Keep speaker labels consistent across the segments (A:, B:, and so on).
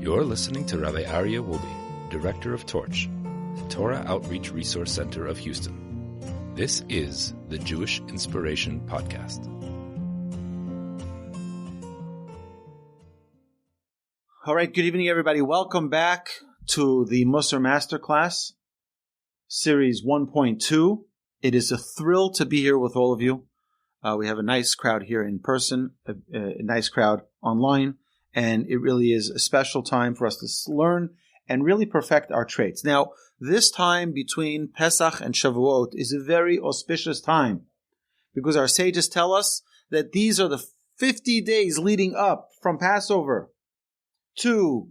A: You're listening to Rabbi Aryeh Wolbe, Director of Torch, the Torah Outreach Resource Center of Houston. This is the Jewish Inspiration Podcast.
B: All right, good evening, everybody. Welcome back to the Mussar Masterclass, Series 1.2. It is a thrill to be here with all of you. We have a nice crowd here in person, a nice crowd online, and it really is a special time for us to learn and really perfect our traits. Now, this time between Pesach and Shavuot is a very auspicious time because our sages tell us that these are the 50 days leading up from Passover to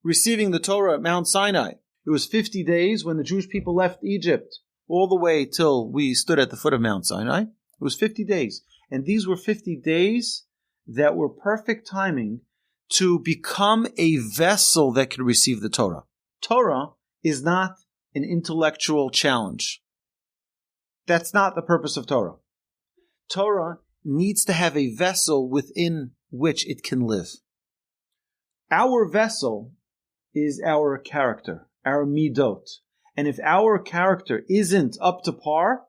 B: receiving the Torah at Mount Sinai. It was 50 days when the Jewish people left Egypt all the way till we stood at the foot of Mount Sinai. It was 50 days. And these were 50 days that were perfect timing to become a vessel that could receive the Torah. Torah is not an intellectual challenge. That's not the purpose of Torah. Torah needs to have a vessel within which it can live. Our vessel is our character, our midot. And if our character isn't up to par,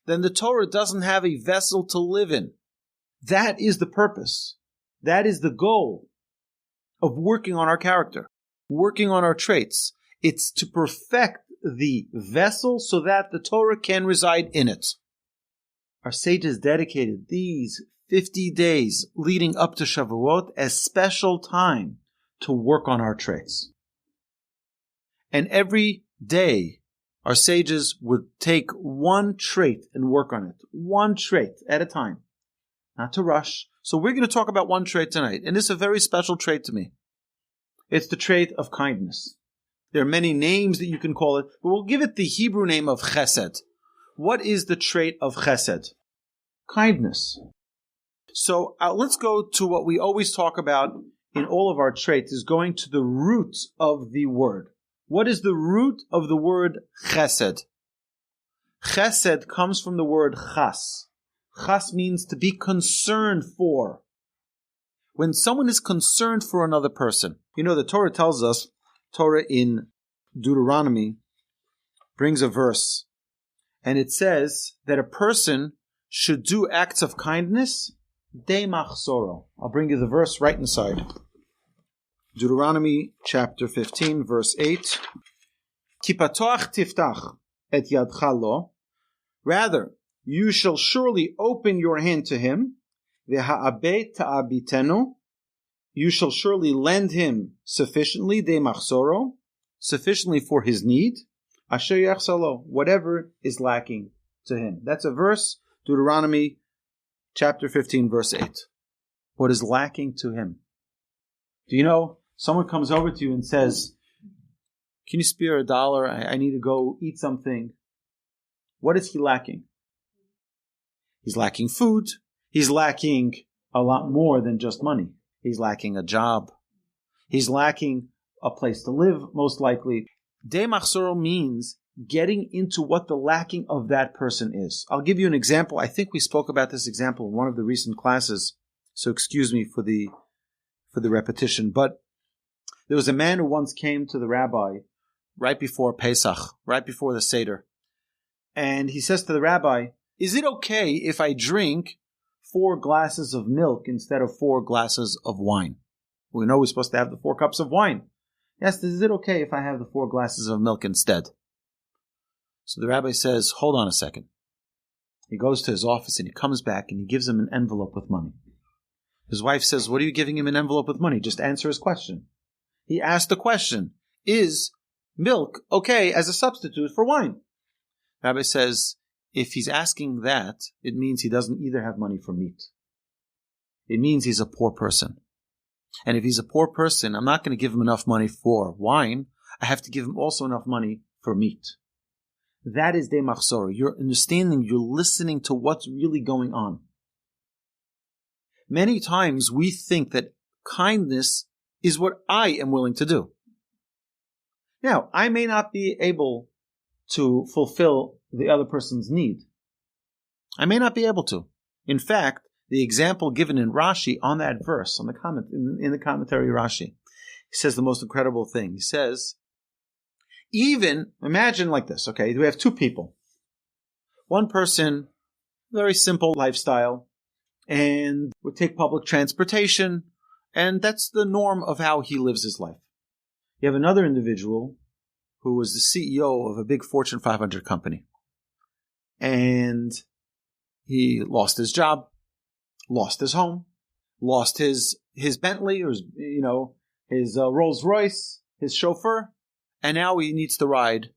B: then the Torah doesn't have a vessel to live in. That is the purpose. That is the goal of working on our character, working on our traits. It's to perfect the vessel so that the Torah can reside in it. Our sages dedicated these 50 days leading up to Shavuot as special time to work on our traits. And every day, our sages would take one trait and work on it, one trait at a time, not to rush. So we're going to talk about one trait tonight, and it's a very special trait to me. It's the trait of kindness. There are many names that you can call it, but we'll give it the Hebrew name of chesed. What is the trait of chesed? Kindness. So let's go to what we always talk about in all of our traits, is going to the root of the word. What is the root of the word chesed? Chesed comes from the word chas. Chas means to be concerned for. When someone is concerned for another person, you know, the Torah tells us, Torah in Deuteronomy brings a verse, and it says that a person should do acts of kindness, de machsoro. I'll bring you the verse right inside. Deuteronomy chapter 15, verse 8. Ki patoach tiftach et yadcha lo. Rather, you shall surely open your hand to him. V'ha'abeh ta'abitenu. You shall surely lend him sufficiently, de machsoro, sufficiently for his need. Asher yachsalo, whatever is lacking to him. That's a verse, Deuteronomy chapter 15, verse 8. What is lacking to him? Do you know, someone comes over to you and says, can you spare $1? I need to go eat something. What is he lacking? He's lacking food. He's lacking a lot more than just money. He's lacking a job. He's lacking a place to live, most likely. De machsoro means getting into what the lacking of that person is. I'll give you an example. I think we spoke about this example in one of the recent classes, so excuse me for the repetition. But there was a man who once came to the rabbi right before Pesach, right before the Seder, and he says to the rabbi, is it okay if I drink 4 glasses of milk instead of 4 glasses of wine? We know we're supposed to have the 4 cups of wine. Yes, is it okay if I have the 4 glasses of milk instead? So the rabbi says, hold on a second. He goes to his office and he comes back and he gives him an envelope with money. His wife says, what are you giving him an envelope with money? Just answer his question. He asked the question, is milk okay as a substitute for wine? The rabbi says, if he's asking that, it means he doesn't either have money for meat. It means he's a poor person. And if he's a poor person, I'm not going to give him enough money for wine. I have to give him also enough money for meat. That is de machsor. You're understanding, you're listening to what's really going on. Many times we think that kindness is what I am willing to do. Now, I may not be able to fulfill the other person's need. I may not be able to. In fact, the example given in Rashi on that verse, on the comment in the commentary Rashi, He says the most incredible thing. He says, even, imagine like this, okay? We have two people. One person, very simple lifestyle, and would take public transportation, and that's the norm of how he lives his life. You have another individual who was the CEO of a big Fortune 500 company. And he lost his job, lost his home, lost his Bentley, or his Rolls Royce, his chauffeur, and now he needs to ride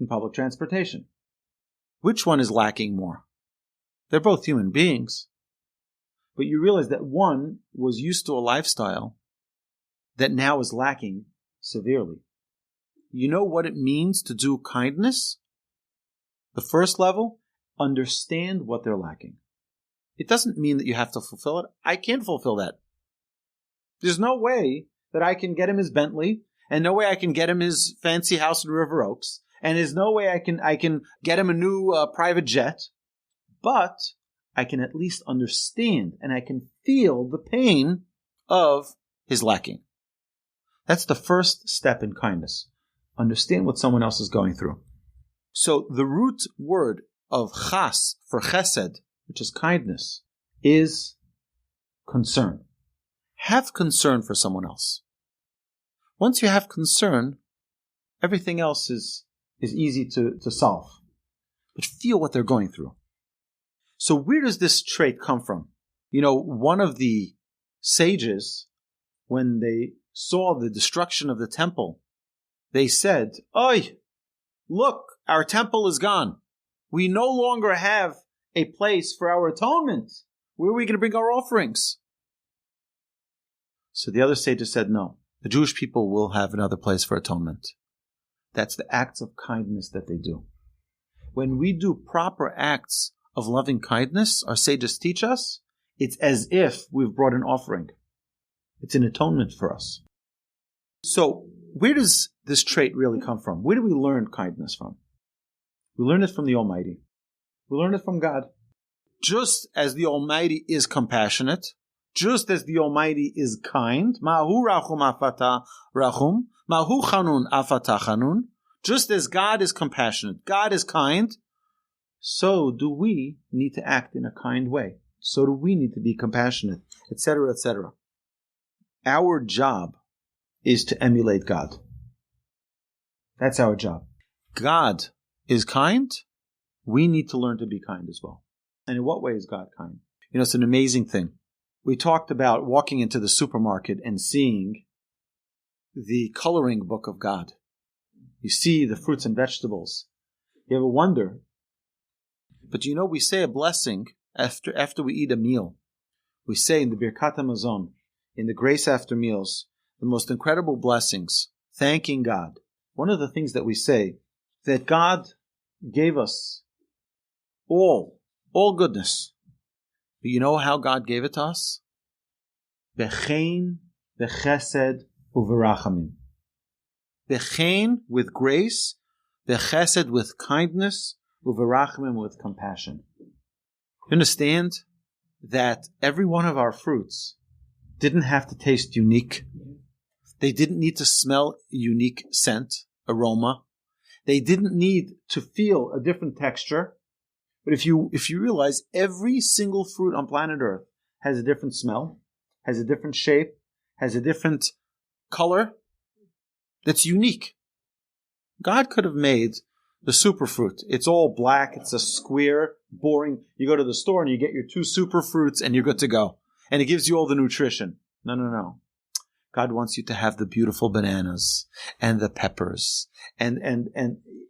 B: in public transportation. Which one is lacking more? They're both human beings. But you realize that one was used to a lifestyle that now is lacking severely. You know what it means to do kindness? The first level, understand what they're lacking. It doesn't mean that you have to fulfill it. I can't fulfill that. There's no way that I can get him his Bentley, and no way I can get him his fancy house in River Oaks, and there's no way I can get him a new private jet, but I can at least understand and I can feel the pain of his lacking. That's the first step in kindness. Understand what someone else is going through. So the root word of chas for chesed, which is kindness, is concern. Have concern for someone else. Once you have concern, everything else is easy to solve. But feel what they're going through. So where does this trait come from? One of the sages, when they saw the destruction of the temple, they said, "Oi, look, our temple is gone. We no longer have a place for our atonement. Where are we going to bring our offerings?" So the other sages said, no, the Jewish people will have another place for atonement. That's the acts of kindness that they do. When we do proper acts of loving kindness, our sages teach us, it's as if we've brought an offering. It's an atonement for us. So where does this trait really come from? Where do we learn kindness from? We learn it from the Almighty. We learn it from God. Just as the Almighty is compassionate, just as the Almighty is kind, Mahu rachum afata rachum, Mahu chanun afata chanun, just as God is compassionate, God is kind, so do we need to act in a kind way. So do we need to be compassionate, etc., etc. Our job is to emulate God. That's our job. God is kind. We need to learn to be kind as well. And in what way is God kind? It's an amazing thing. We talked about walking into the supermarket and seeing the coloring book of God. You see the fruits and vegetables. You ever wonder? But we say a blessing after we eat a meal. We say in the Birkat HaMazon, in the grace after meals, the most incredible blessings, thanking God. One of the things that we say, that God gave us all goodness. But you know how God gave it to us? Bechein, bechesed, uverachamim. Bechein with grace, bechesed with kindness, uverachamim with compassion. You understand that every one of our fruits didn't have to taste unique. They didn't need to smell unique scent, aroma. They didn't need to feel a different texture. But if you realize every single fruit on planet Earth has a different smell, has a different shape, has a different color, that's unique. God could have made the superfruit. It's all black, it's a square, boring. You go to the store and you get your 2 superfruits and you're good to go. And it gives you all the nutrition. No. God wants you to have the beautiful bananas and the peppers and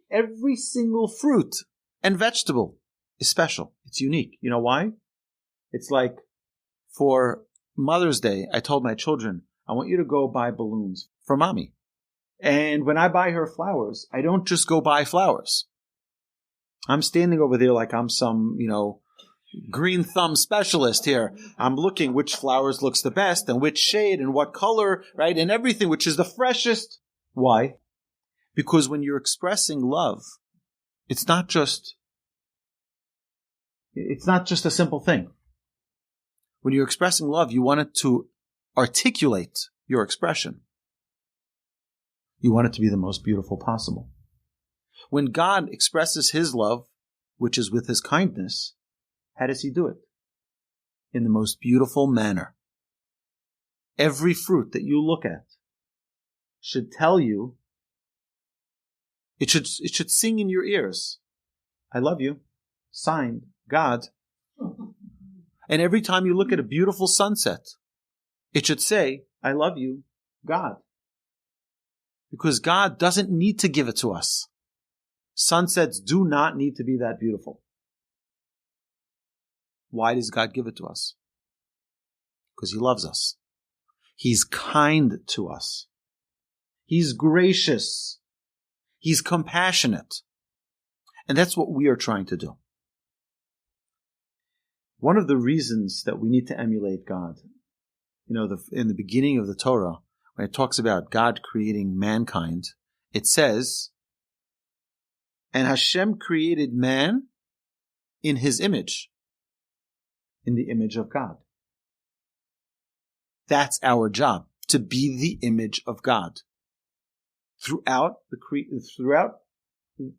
B: every single fruit and vegetable is special. It's unique. You know why? It's like for Mother's Day, I told my children, I want you to go buy balloons for mommy. And when I buy her flowers, I don't just go buy flowers. I'm standing over there like I'm some, green thumb specialist here. I'm looking which flowers looks the best and which shade and what color, right? And everything, which is the freshest. Why? Because when you're expressing love, it's not just a simple thing. When you're expressing love, you want it to articulate your expression. You want it to be the most beautiful possible. When God expresses his love, which is with his kindness, how does he do it? In the most beautiful manner. Every fruit that you look at should tell you, it should sing in your ears, I love you, signed, God. And every time you look at a beautiful sunset, it should say, I love you, God. Because God doesn't need to give it to us. Sunsets do not need to be that beautiful. Why does God give it to us? Because he loves us. He's kind to us. He's gracious. He's compassionate. And that's what we are trying to do. One of the reasons that we need to emulate God, in the beginning of the Torah, when it talks about God creating mankind, it says, and Hashem created man in his image, in the image of God. That's our job, to be the image of God. Throughout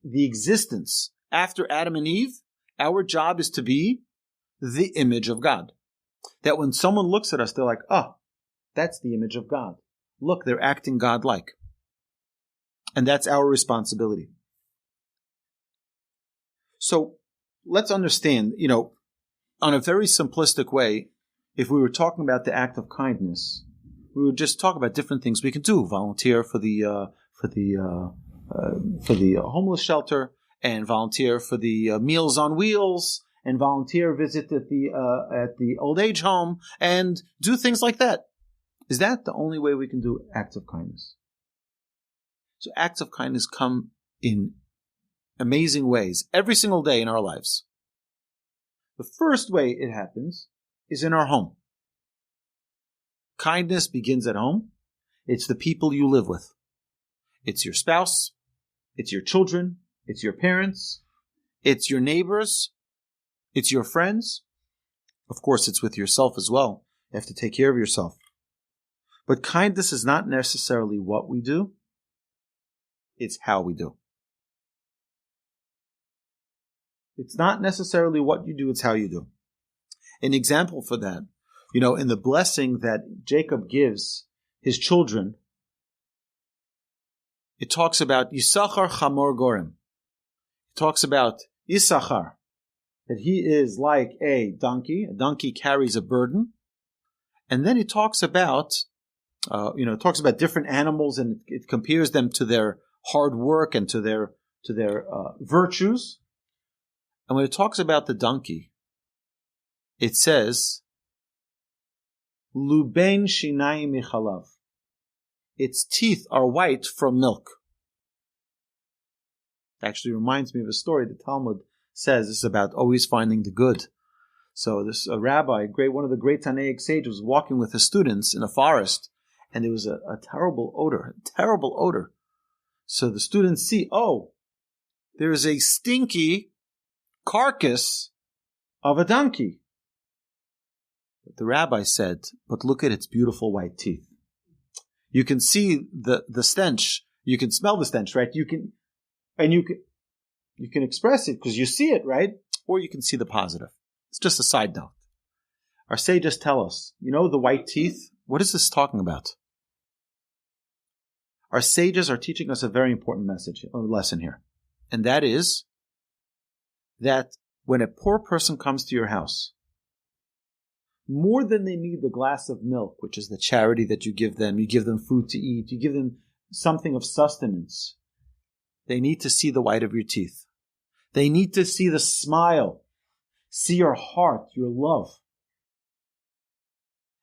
B: the existence after Adam and Eve, our job is to be the image of God. That when someone looks at us, they're like, oh, that's the image of God. Look, they're acting God-like. And that's our responsibility. So let's understand, on a very simplistic way, if we were talking about the act of kindness, we would just talk about different things we can do. Volunteer for the homeless shelter, and volunteer for the Meals on Wheels, and volunteer visit at the old age home, and do things like that. Is that the only way we can do acts of kindness? So acts of kindness come in amazing ways every single day in our lives. The first way it happens is in our home. Kindness begins at home. It's the people you live with. It's your spouse. It's your children. It's your parents. It's your neighbors. It's your friends. Of course, it's with yourself as well. You have to take care of yourself. But kindness is not necessarily what we do. It's how we do. It's not necessarily what you do, it's how you do. An example for that, in the blessing that Jacob gives his children, it talks about Yisachar Chamor Gorem. It talks about Yisachar, that he is like a donkey. A donkey carries a burden. And then it talks about, different animals, and it compares them to their hard work and to their virtues. And when it talks about the donkey, it says, Luben shinayim michalav. Its teeth are white from milk. It actually reminds me of a story the Talmud says. This is about always finding the good. So this rabbi, one of the great Tanaic sages, was walking with his students in a forest, and there was a terrible odor. So the students see, there is a stinky carcass of a donkey. But the rabbi said, but look at its beautiful white teeth. You can see the stench. You can smell the stench, right? You can express it because you see it, right? Or you can see the positive. It's just a side note. Our sages tell us, the white teeth, what is this talking about? Our sages are teaching us a very important lesson here. And that is that when a poor person comes to your house, more than they need the glass of milk, which is the charity that you give them food to eat, you give them something of sustenance, they need to see the white of your teeth. They need to see the smile, see your heart, your love.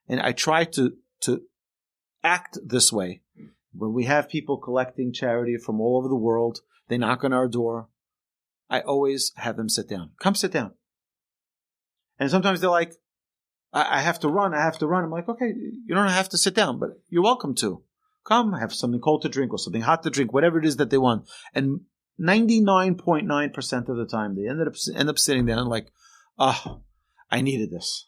B: And I try to act this way. When we have people collecting charity from all over the world, they knock on our door, I always have them sit down. Come sit down. And sometimes they're like, I have to run. I'm like, okay, you don't have to sit down, but you're welcome to. Come, have something cold to drink or something hot to drink, whatever it is that they want. And 99.9% of the time, they end up sitting down like, I needed this.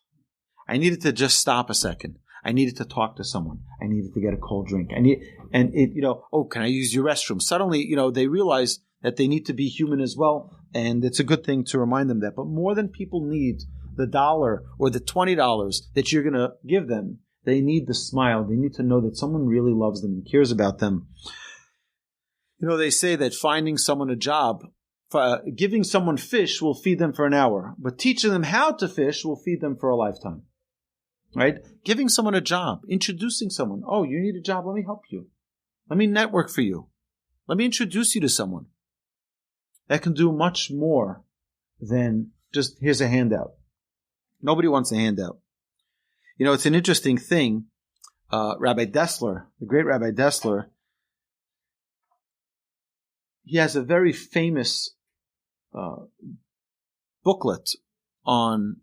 B: I needed to just stop a second. I needed to talk to someone. I needed to get a cold drink. Can I use your restroom? Suddenly, they realize that they need to be human as well, and it's a good thing to remind them that. But more than people need the $1 or the $20 that you're going to give them, they need the smile. They need to know that someone really loves them and cares about them. They say that finding someone a job, giving someone fish will feed them for an hour, but teaching them how to fish will feed them for a lifetime. Right? Giving someone a job, introducing someone. Oh, you need a job? Let me help you. Let me network for you. Let me introduce you to someone. That can do much more than just, here's a handout. Nobody wants a handout. It's an interesting thing. Rabbi Dessler, the great Rabbi Dessler, he has a very famous booklet on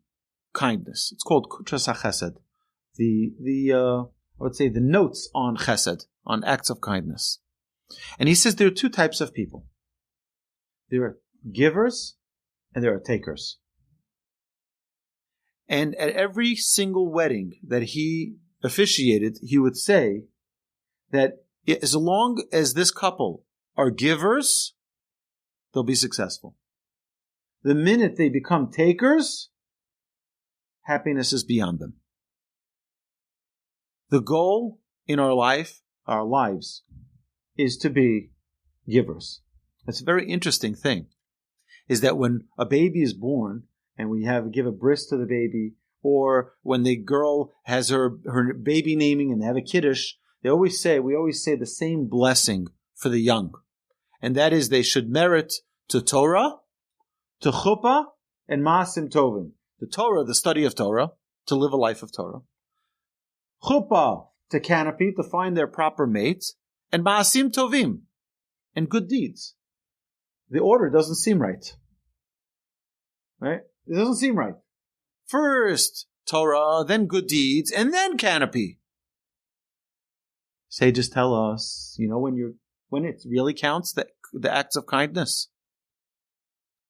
B: kindness. It's called Kutras HaChesed. I would say the notes on chesed, on acts of kindness. And he says there are two types of people. There are givers and there are takers. And at every single wedding that he officiated, he would say that as long as this couple are givers, they'll be successful. The minute they become takers, happiness is beyond them. The goal in our lives, is to be givers. That's a very interesting thing, is that when a baby is born and we give a bris to the baby, or when the girl has her baby naming and they have a kiddush, we always say the same blessing for the young. And that is they should merit to Torah, to chuppah, and ma'asim tovim. The Torah, the study of Torah, to live a life of Torah. Chuppah, to canopy, to find their proper mate. And ma'asim tovim, and good deeds. The order doesn't seem right. Right? It doesn't seem right. First Torah, then good deeds, and then canopy. Sages tell us, when it really counts, the acts of kindness,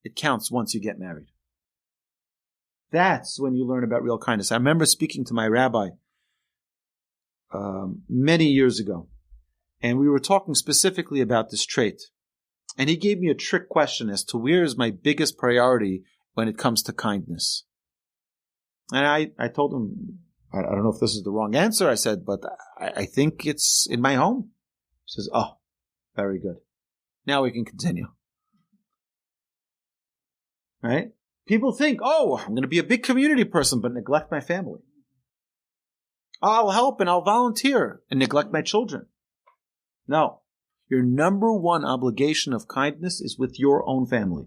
B: it counts once you get married. That's when you learn about real kindness. I remember speaking to my rabbi many years ago, and we were talking specifically about this trait. And he gave me a trick question as to where is my biggest priority when it comes to kindness. And I told him, I don't know if this is the wrong answer, I said, but I think it's in my home. He says, oh, very good. Now we can continue. Right? People think, oh, I'm going to be a big community person, but neglect my family. I'll help and I'll volunteer and neglect my children. No. Your number one obligation of kindness is with your own family.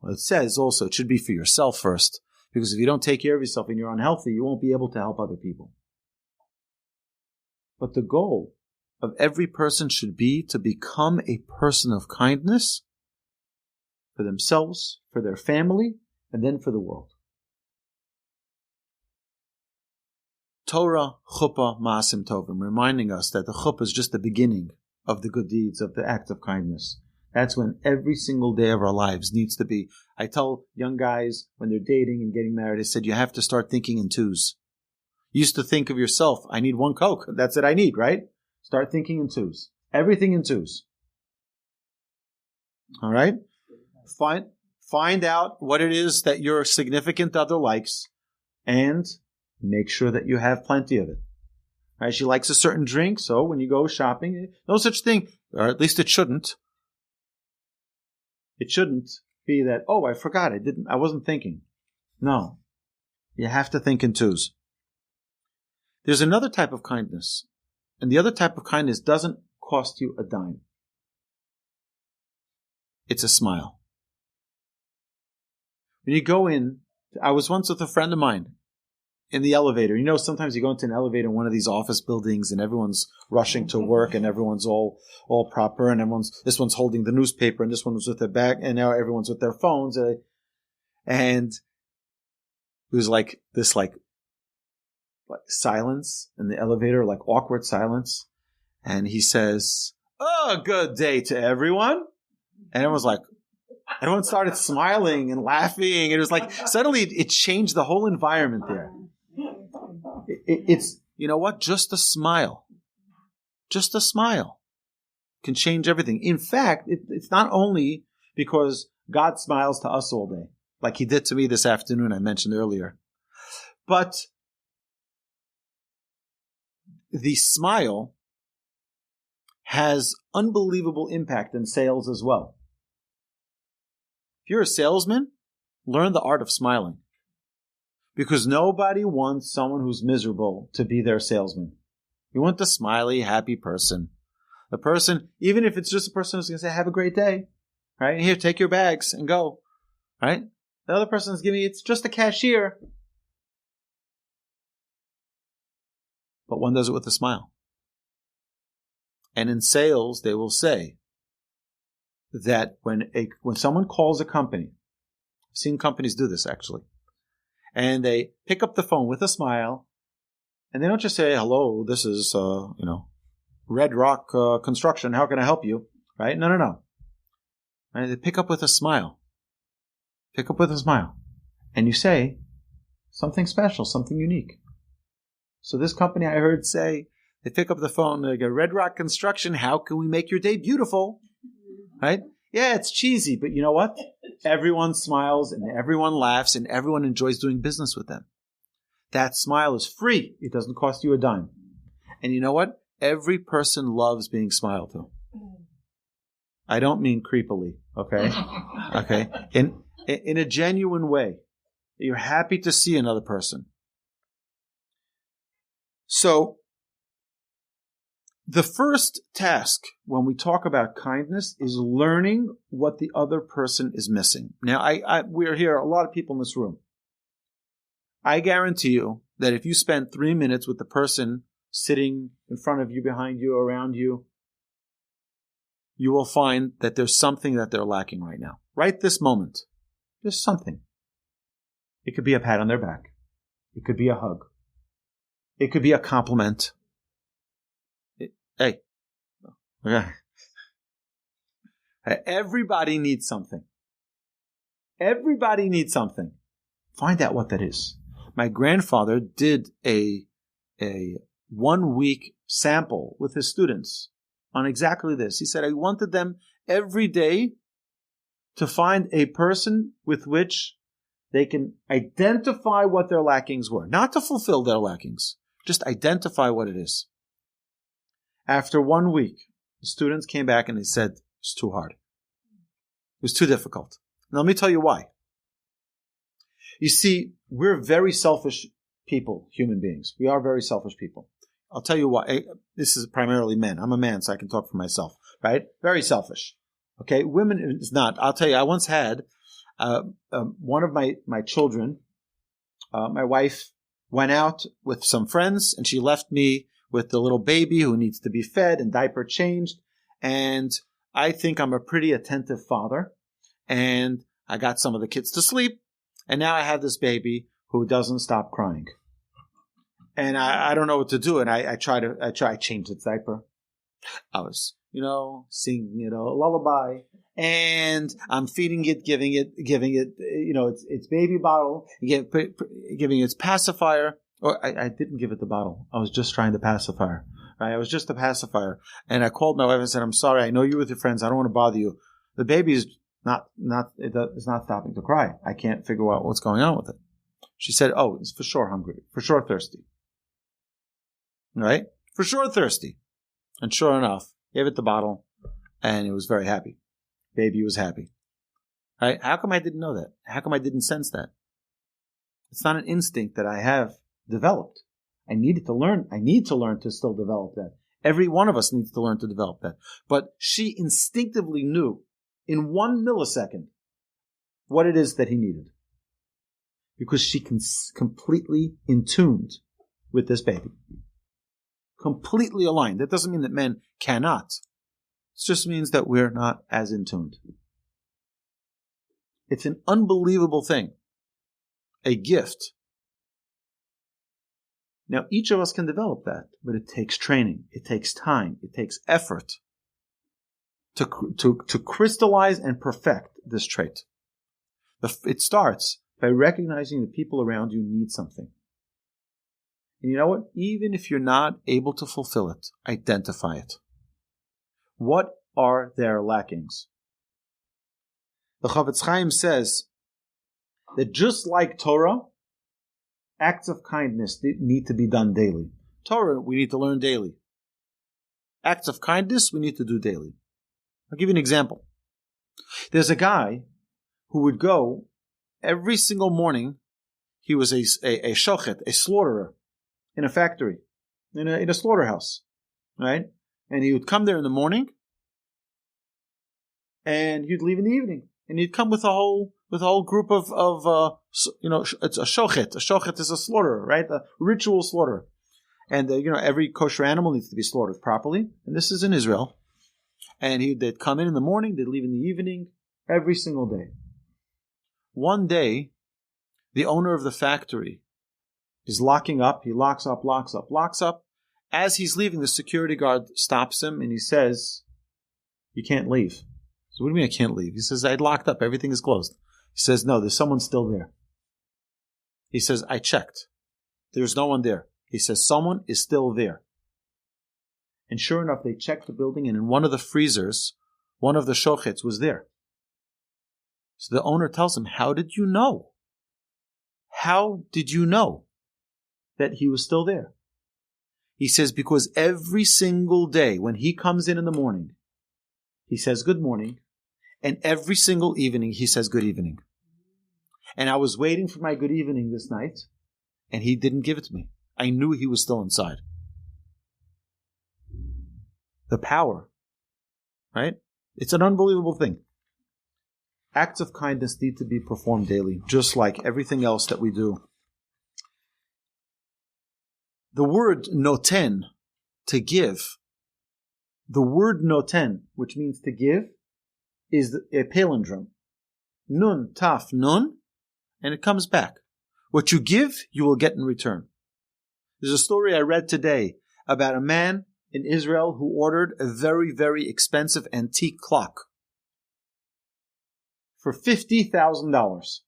B: Well, it says also it should be for yourself first, because if you don't take care of yourself and you're unhealthy, you won't be able to help other people. But the goal of every person should be to become a person of kindness for themselves, for their family, and then for the world. Torah, chuppah, ma'asim tovim, reminding us that the chuppah is just the beginning of the good deeds, of the act of kindness. That's when every single day of our lives needs to be. I tell young guys when they're dating and getting married, I said, you have to start thinking in twos. You used to think of yourself, I need one Coke. That's it I need, right? Start thinking in twos. Everything in twos. All right? Find out what it is that your significant other likes and make sure that you have plenty of it. Right? She likes a certain drink, so when you go shopping, no such thing, or at least it shouldn't. It shouldn't be that, oh, I forgot, I wasn't thinking. No. You have to think in twos. There's another type of kindness, and the other type of kindness doesn't cost you a dime. It's a smile. When you go in, I was once with a friend of mine in the elevator. Sometimes you go into an elevator in one of these office buildings and everyone's rushing to work and everyone's all proper and this one's holding the newspaper and this one was with their back and now everyone's with their phones. And it was like this like silence in the elevator, like awkward silence. And he says, oh, good day to everyone. And everyone started smiling and laughing. It was like suddenly it changed the whole environment there. It's, you know what? Just a smile can change everything. In fact, it's not only because God smiles to us all day, like he did to me this afternoon, I mentioned earlier, but the smile has unbelievable impact in sales as well. If you're a salesman, learn the art of smiling. Because nobody wants someone who's miserable to be their salesman. You want the smiley, happy person. The person, even if it's just a person who's going to say, have a great day. Right? Here, take your bags and go. Right? The other person is giving you, it's just a cashier. But one does it with a smile. And in sales, they will say that when someone calls a company, I've seen companies do this actually, and they pick up the phone with a smile, and they don't just say, hello, this is, Red Rock Construction, how can I help you? Right? No. Right? They pick up with a smile. And you say something special, something unique. So this company I heard say, they pick up the phone, they go, Red Rock Construction, how can we make your day beautiful? Right? Yeah, it's cheesy, but you know what? Everyone smiles and everyone laughs and everyone enjoys doing business with them. That smile is free. It doesn't cost you a dime. And you know what? Every person loves being smiled to. I don't mean creepily, okay? Okay? In a genuine way. You're happy to see another person. So, the first task when we talk about kindness is learning what the other person is missing. Now, we're here, a lot of people in this room. I guarantee you that if you spend 3 minutes with the person sitting in front of you, behind you, around you, you will find that there's something that they're lacking right now. Right this moment. There's something. It could be a pat on their back. It could be a hug. It could be a compliment. Hey. Okay. Everybody needs something. Everybody needs something. Find out what that is. My grandfather did a 1 week sample with his students on exactly this. He said, I wanted them every day to find a person with which they can identify what their lackings were. Not to fulfill their lackings. Just identify what it is. After 1 week, the students came back and they said, it's too hard. It was too difficult. Now let me tell you why. You see, we're very selfish people, human beings. We are very selfish people. I'll tell you why. This is primarily men. I'm a man, so I can talk for myself, right? Very selfish. Okay? Women is not. I'll tell you, I once had one of my children, my wife went out with some friends, and she left me with the little baby who needs to be fed and diaper changed. And I think I'm a pretty attentive father. And I got some of the kids to sleep. And now I have this baby who doesn't stop crying. And I don't know what to do. And I changed its diaper. I was, singing, a lullaby. And I'm feeding it, giving it, its baby bottle, giving its pacifier. Or I didn't give it the bottle. I was just trying to pacify her. Right? I was just a pacifier. And I called my wife and said, I'm sorry. I know you're with your friends. I don't want to bother you. The baby is it's not stopping to cry. I can't figure out what's going on with it. She said, oh, it's for sure hungry. For sure thirsty. Right? For sure thirsty. And sure enough, gave it the bottle and it was very happy. Baby was happy. Right? How come I didn't know that? How come I didn't sense that? It's not an instinct that I have developed. I need to learn to still develop that. Every one of us needs to learn to develop that. But she instinctively knew in 1 millisecond what it is that he needed. Because she completely in tuned with this baby. Completely aligned. That doesn't mean that men cannot. It just means that we're not as in tuned. It's an unbelievable thing. A gift. Now, each of us can develop that, but it takes training. It takes time. It takes effort to crystallize and perfect this trait. It starts by recognizing that people around you need something. And you know what? Even if you're not able to fulfill it, identify it. What are their lackings? The Chavetz Chaim says that just like Torah, acts of kindness need to be done daily. Torah, we need to learn daily. Acts of kindness, we need to do daily. I'll give you an example. There's a guy who would go every single morning. He was a shochet, a slaughterer in a factory, in a slaughterhouse, right? And he would come there in the morning, and he'd leave in the evening, and he'd come with a whole group of it's a shochet. A shochet is a slaughterer, right? A ritual slaughterer, and every kosher animal needs to be slaughtered properly, and this is in Israel. And they'd come in the morning, they'd leave in the evening, every single day. One day, the owner of the factory is locking up. He locks up. As he's leaving, the security guard stops him and he says, "You can't leave." So what do you mean I can't leave? He says, "I locked up. Everything is closed." He says, "No, there's someone still there." He says, "I checked. There's no one there." He says, "Someone is still there." And sure enough, they checked the building, and in one of the freezers, one of the shochets was there. So the owner tells him, "How did you know? How did you know that he was still there?" He says, "Because every single day when he comes in the morning, he says good morning, and every single evening he says good evening. And I was waiting for my good evening this night, and he didn't give it to me. I knew he was still inside." The power, right? It's an unbelievable thing. Acts of kindness need to be performed daily, just like everything else that we do. The word noten, to give, the word noten, which means to give, is a palindrome. Nun, taf, nun, and it comes back. What you give, you will get in return. There's a story I read today about a man in Israel who ordered a very, very expensive antique clock for $50,000.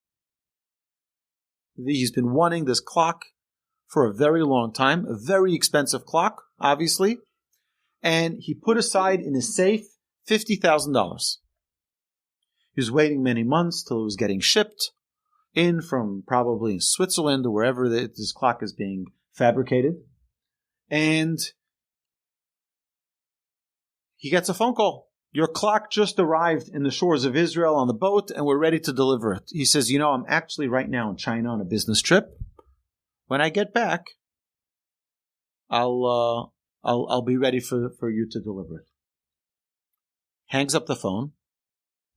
B: He's been wanting this clock for a very long time, a very expensive clock, obviously, and he put aside in his safe $50,000. He was waiting many months till it was getting shipped in from probably Switzerland or wherever this clock is being fabricated, and he gets a phone call. "Your clock just arrived in the shores of Israel on the boat, and we're ready to deliver it." He says, "I'm actually right now in China on a business trip. When I get back, I'll be ready for you to deliver it." Hangs up the phone.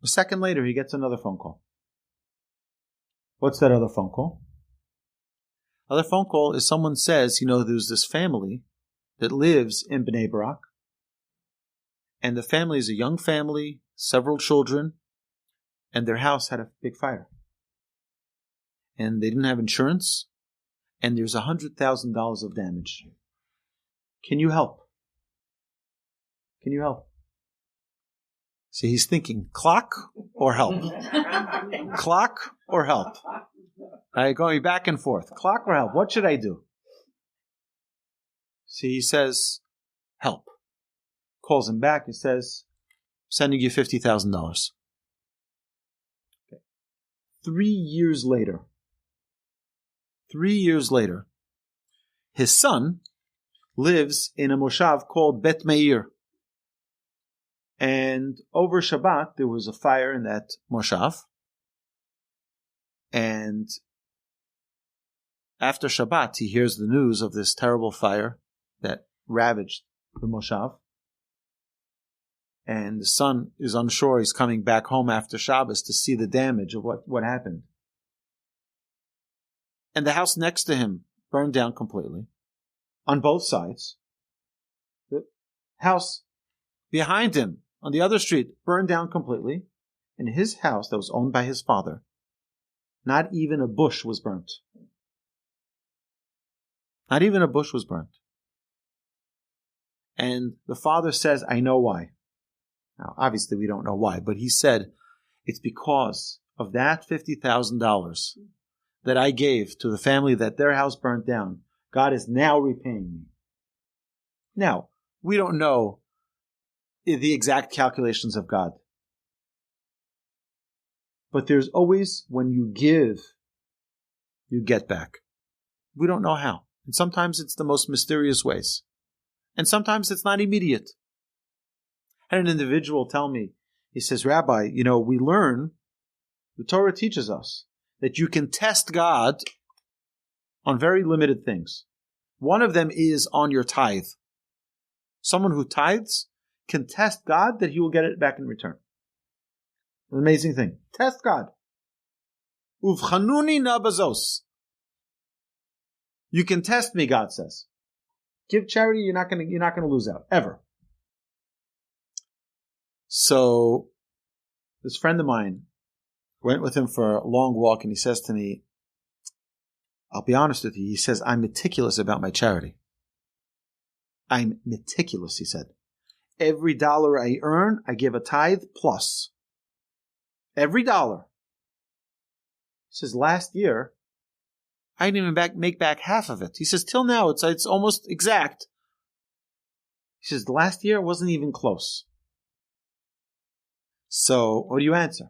B: A second later, he gets another phone call. What's that other phone call? Other phone call is someone says, there's this family that lives in Bnei Brak, and the family is a young family, several children, and their house had a big fire. And they didn't have insurance, and there's $100,000 of damage. Can you help? Can you help? See, he's thinking, clock or help? Clock or help? Going back and forth. Clock or help? What should I do? See, he says, help. Calls him back and says, sending you $50,000. Okay. 3 years later, his son lives in a moshav called Bet Meir. And over Shabbat, there was a fire in that moshav. And after Shabbat, he hears the news of this terrible fire that ravaged the moshav. And the son is unsure. He's coming back home after Shabbos to see the damage of what happened. And the house next to him burned down completely on both sides. The house behind him on the other street burned down completely. And his house that was owned by his father, not even a bush was burnt. Not even a bush was burnt. And the father says, I know why. Now, obviously we don't know why, but he said, it's because of that $50,000 that I gave to the family that their house burnt down. God is now repaying me. Now, we don't know the exact calculations of God. But there's always, when you give, you get back. We don't know how. And sometimes it's the most mysterious ways. And sometimes it's not immediate. I had an individual tell me, he says, Rabbi, we learn, the Torah teaches us, that you can test God on very limited things. One of them is on your tithe. Someone who tithes can test God that he will get it back in return. An amazing thing. Test God. Uvchanuni na bazos. You can test me, God says. Give charity, you're not going to lose out, ever. So, this friend of mine, went with him for a long walk, and he says to me, I'll be honest with you, he says, I'm meticulous about my charity. I'm meticulous, he said. Every dollar I earn, I give a tithe plus. Every dollar. He says, last year, I didn't even make back half of it. He says, till now, it's almost exact. He says, the last year wasn't even close. So, what do you answer?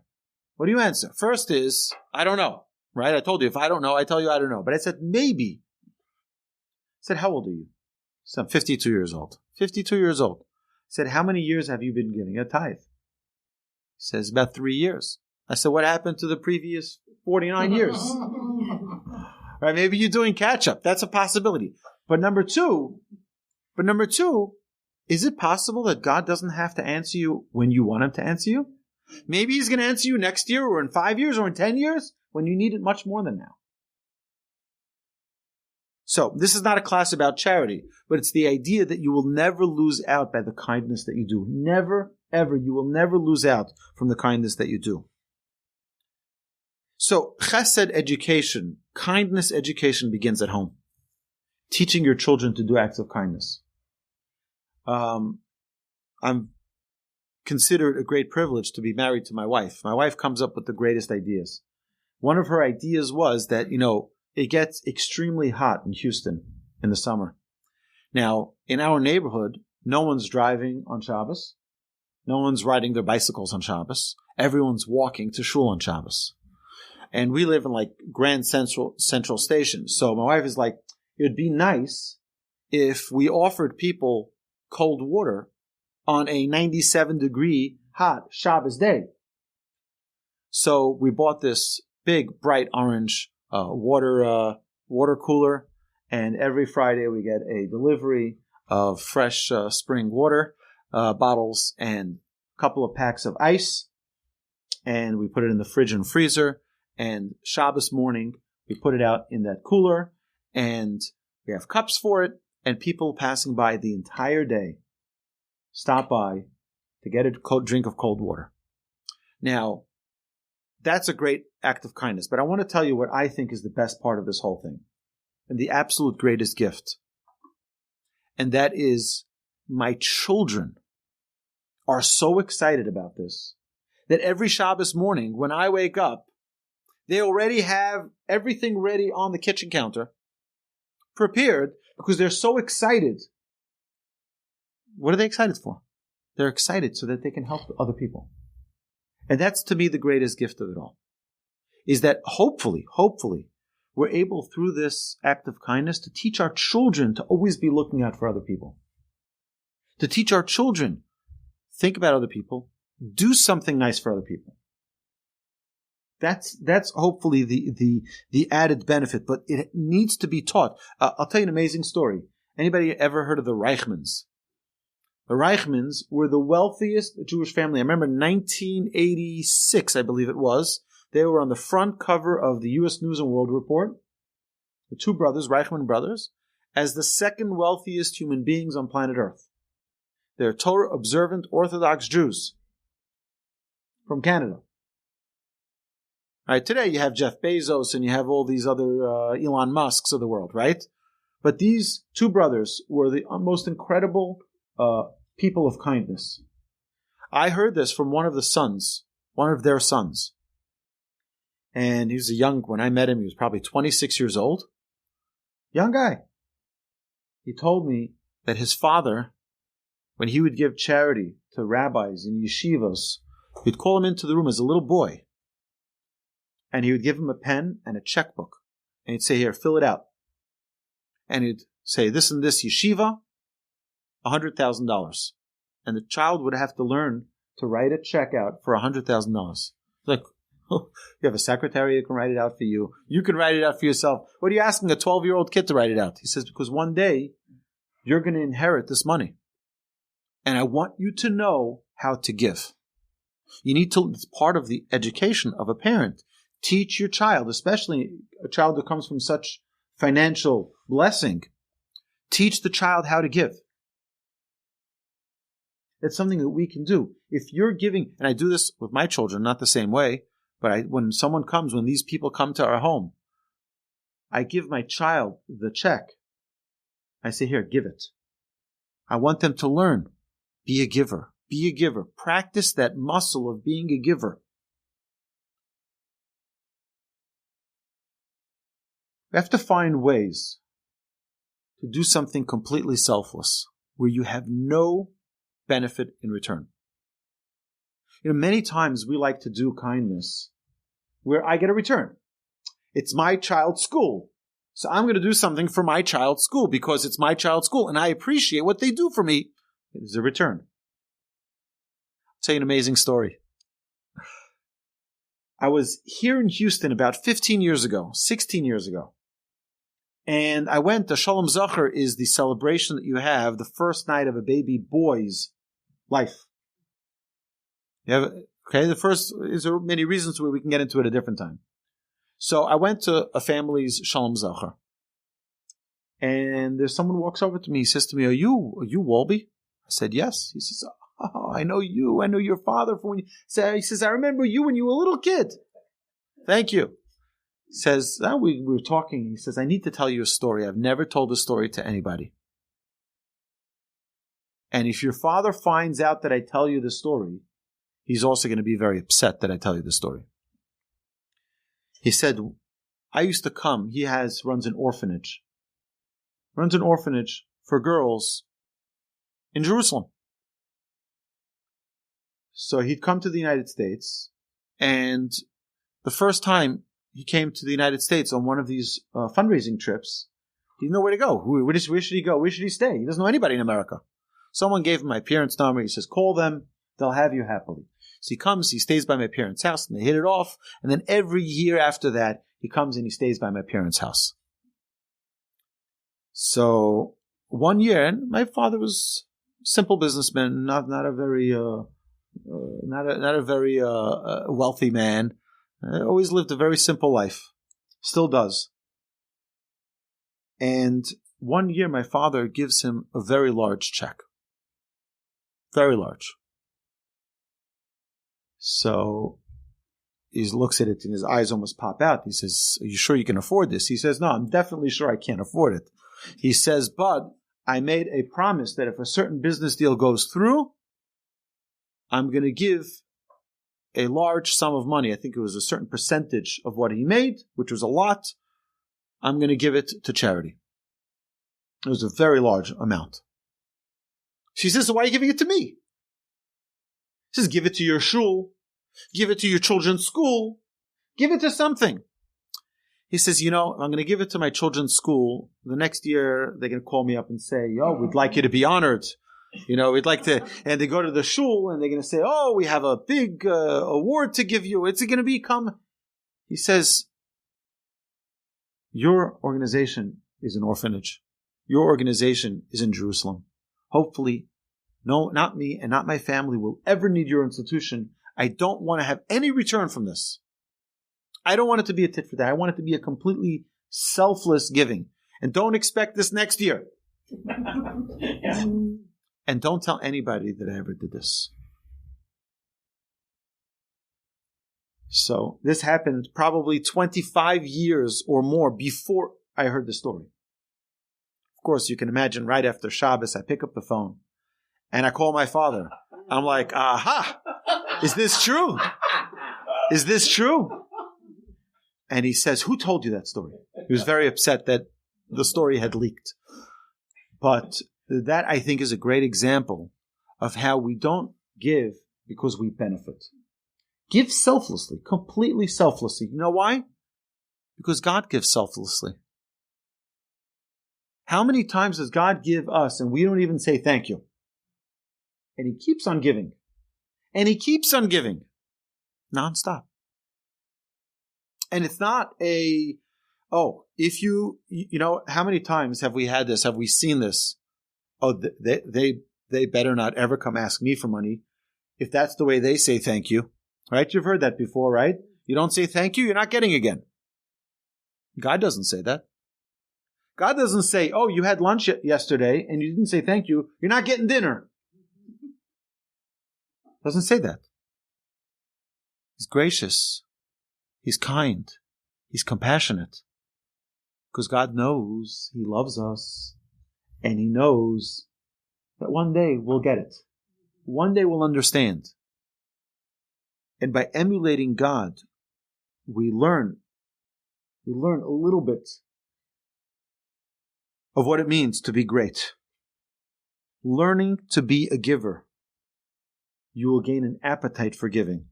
B: What do you answer? First is, I don't know, right? I told you, if I don't know, I tell you I don't know. But I said, maybe. I said, how old are you? He said, I'm 52 years old. 52 years old. I said, how many years have you been giving a tithe? He says, about 3 years. I said, what happened to the previous 49 years? Right? Maybe you're doing catch-up. That's a possibility. But number two, is it possible that God doesn't have to answer you when you want him to answer you? Maybe he's going to answer you next year or in 5 years or in 10 years when you need it much more than now. So, this is not a class about charity, but it's the idea that you will never lose out by the kindness that you do. Never, ever. You will never lose out from the kindness that you do. So, chesed education, kindness education begins at home. Teaching your children to do acts of kindness. I'm considered a great privilege to be married to my wife. My wife comes up with the greatest ideas. One of her ideas was that, it gets extremely hot in Houston in the summer. Now, in our neighborhood, no one's driving on Shabbos. No one's riding their bicycles on Shabbos. Everyone's walking to shul on Shabbos. And we live in Grand Central Station. So my wife is like, it'd be nice if we offered people cold water on a 97-degree hot Shabbos day. So we bought this big, bright orange water cooler, and every Friday we get a delivery of fresh spring water bottles and a couple of packs of ice, and we put it in the fridge and freezer. And Shabbos morning, we put it out in that cooler, and we have cups for it, and people passing by the entire day stop by to get a drink of cold water. Now, that's a great act of kindness, but I want to tell you what I think is the best part of this whole thing, and the absolute greatest gift. And that is, my children are so excited about this, that every Shabbos morning, when I wake up, they already have everything ready on the kitchen counter, prepared, because they're so excited. What are they excited for? They're excited so that they can help other people. And that's, to me, the greatest gift of it all. Is that hopefully, we're able, through this act of kindness, to teach our children to always be looking out for other people. To teach our children, think about other people, do something nice for other people. That's hopefully the added benefit, but it needs to be taught. I'll tell you an amazing story. Anybody ever heard of the Reichmans? The Reichmans were the wealthiest Jewish family. I remember 1986, I believe it was. They were on the front cover of the U.S. News and World Report, the two brothers, Reichman brothers, as the second wealthiest human beings on planet Earth. They're Torah-observant Orthodox Jews from Canada. Right, today you have Jeff Bezos and you have all these other Elon Musks of the world, right? But these two brothers were the most incredible people of kindness. I heard this from one of their sons. And he was when I met him, he was probably 26 years old. Young guy. he told me that his father, when he would give charity to rabbis in yeshivas, he'd call him into the room as a little boy, and he would give him a pen and a checkbook, and he'd say, here, fill it out. And he'd say, this and this yeshiva, $100,000. And the child would have to learn to write a check out for $100,000. Like, you have a secretary who can write it out for you. You can write it out for yourself. What are you asking a 12-year-old kid to write it out? He says, because one day you're going to inherit this money. And I want you to know how to give. You need to, it's part of the education of a parent. Teach your child, especially a child that comes from such financial blessing. Teach the child how to give. It's something that we can do. If you're giving, and I do this with my children, not the same way, but when these people come to our home, I give my child the check. I say, here, give it. I want them to learn. Be a giver. Be a giver. Practice that muscle of being a giver. We have to find ways to do something completely selfless, where you have no benefit in return. Many times we like to do kindness where I get a return. It's my child's school, so I'm going to do something for my child's school because it's my child's school and I appreciate what they do for me. It is a return. I'll tell you an amazing story. I was here in Houston about 16 years ago, and I went, the Shalom Zachar is the celebration that you have the first night of a baby boy's life. The first, there are many reasons where we can get into it at a different time. So I went to a family's Shalom Zachar, and there's someone who walks over to me. He says to me, Are you Wolbe? I said, yes. He says, oh, I know you. I know your father from when you... He says, I remember you when you were a little kid. Thank you. He says, we were talking. He says, I need to tell you a story. I've never told this story to anybody. And if your father finds out that I tell you the story, he's also going to be very upset that I tell you the story. He said, I used to come. He runs an orphanage. Runs an orphanage for girls in Jerusalem. So he'd come to the United States, and the first time he came to the United States on one of these fundraising trips, he didn't know where to go. Where should he go? Where should he stay? He doesn't know anybody in America. Someone gave him my parents' number. He says, call them. They'll have you happily. So he comes, he stays by my parents' house, and they hit it off. And then every year after that, he comes and he stays by my parents' house. So one year, and my father was a simple businessman, not a very wealthy man. Always lived a very simple life. Still does. And one year, my father gives him a very large check. Very large. So he looks at it and his eyes almost pop out. He says, are you sure you can afford this? He says, no, I'm definitely sure I can't afford it. He says, but I made a promise that if a certain business deal goes through, I'm going to give a large sum of money. I think it was a certain percentage of what he made, which was a lot. I'm going to give it to charity. It was a very large amount. She says, so why are you giving it to me? He says, give it to your shul, give it to your children's school, give it to something. He says, I'm going to give it to my children's school. The next year, they're going to call me up and say, we'd like you to be honored. We'd like to, and they go to the shul and they're going to say, we have a big award to give you. It's going to become, he says, your organization is an orphanage. Your organization is in Jerusalem. Hopefully, no, not me and not my family will ever need your institution. I don't want to have any return from this. I don't want it to be a tit for tat. I want it to be a completely selfless giving. And don't expect this next year. Yeah. And don't tell anybody that I ever did this. So this happened probably 25 years or more before I heard the story. Of course, you can imagine right after Shabbos, I pick up the phone and I call my father. I'm like, aha, is this true? Is this true? And he says, who told you that story? He was very upset that the story had leaked. But that, I think, is a great example of how we don't give because we benefit. Give selflessly, completely selflessly. You know why? Because God gives selflessly. How many times does God give us and we don't even say thank you? And He keeps on giving. And He keeps on giving. Nonstop. And it's not how many times have we had this? Have we seen this? Oh, they better not ever come ask me for money if that's the way they say thank you. Right? You've heard that before, right? You don't say thank you, you're not getting again. God doesn't say that. God doesn't say, oh, you had lunch yesterday and you didn't say thank you, you're not getting dinner. Doesn't say that. He's gracious. He's kind. He's compassionate. Because God knows He loves us. And He knows that one day we'll get it. One day we'll understand. And by emulating God, we learn a little bit of what it means to be great. Learning to be a giver, you will gain an appetite for giving.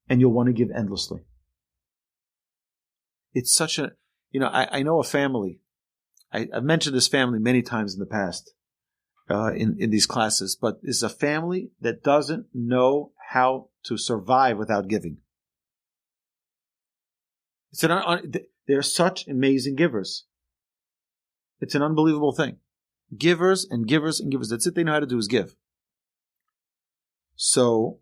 B: And you'll want to give endlessly. It's such a, I know a family. I've mentioned this family many times in the past in these classes, but it's a family that doesn't know how to survive without giving. They're such amazing givers. It's an unbelievable thing. Givers and givers and givers. That's it they know how to do is give. So,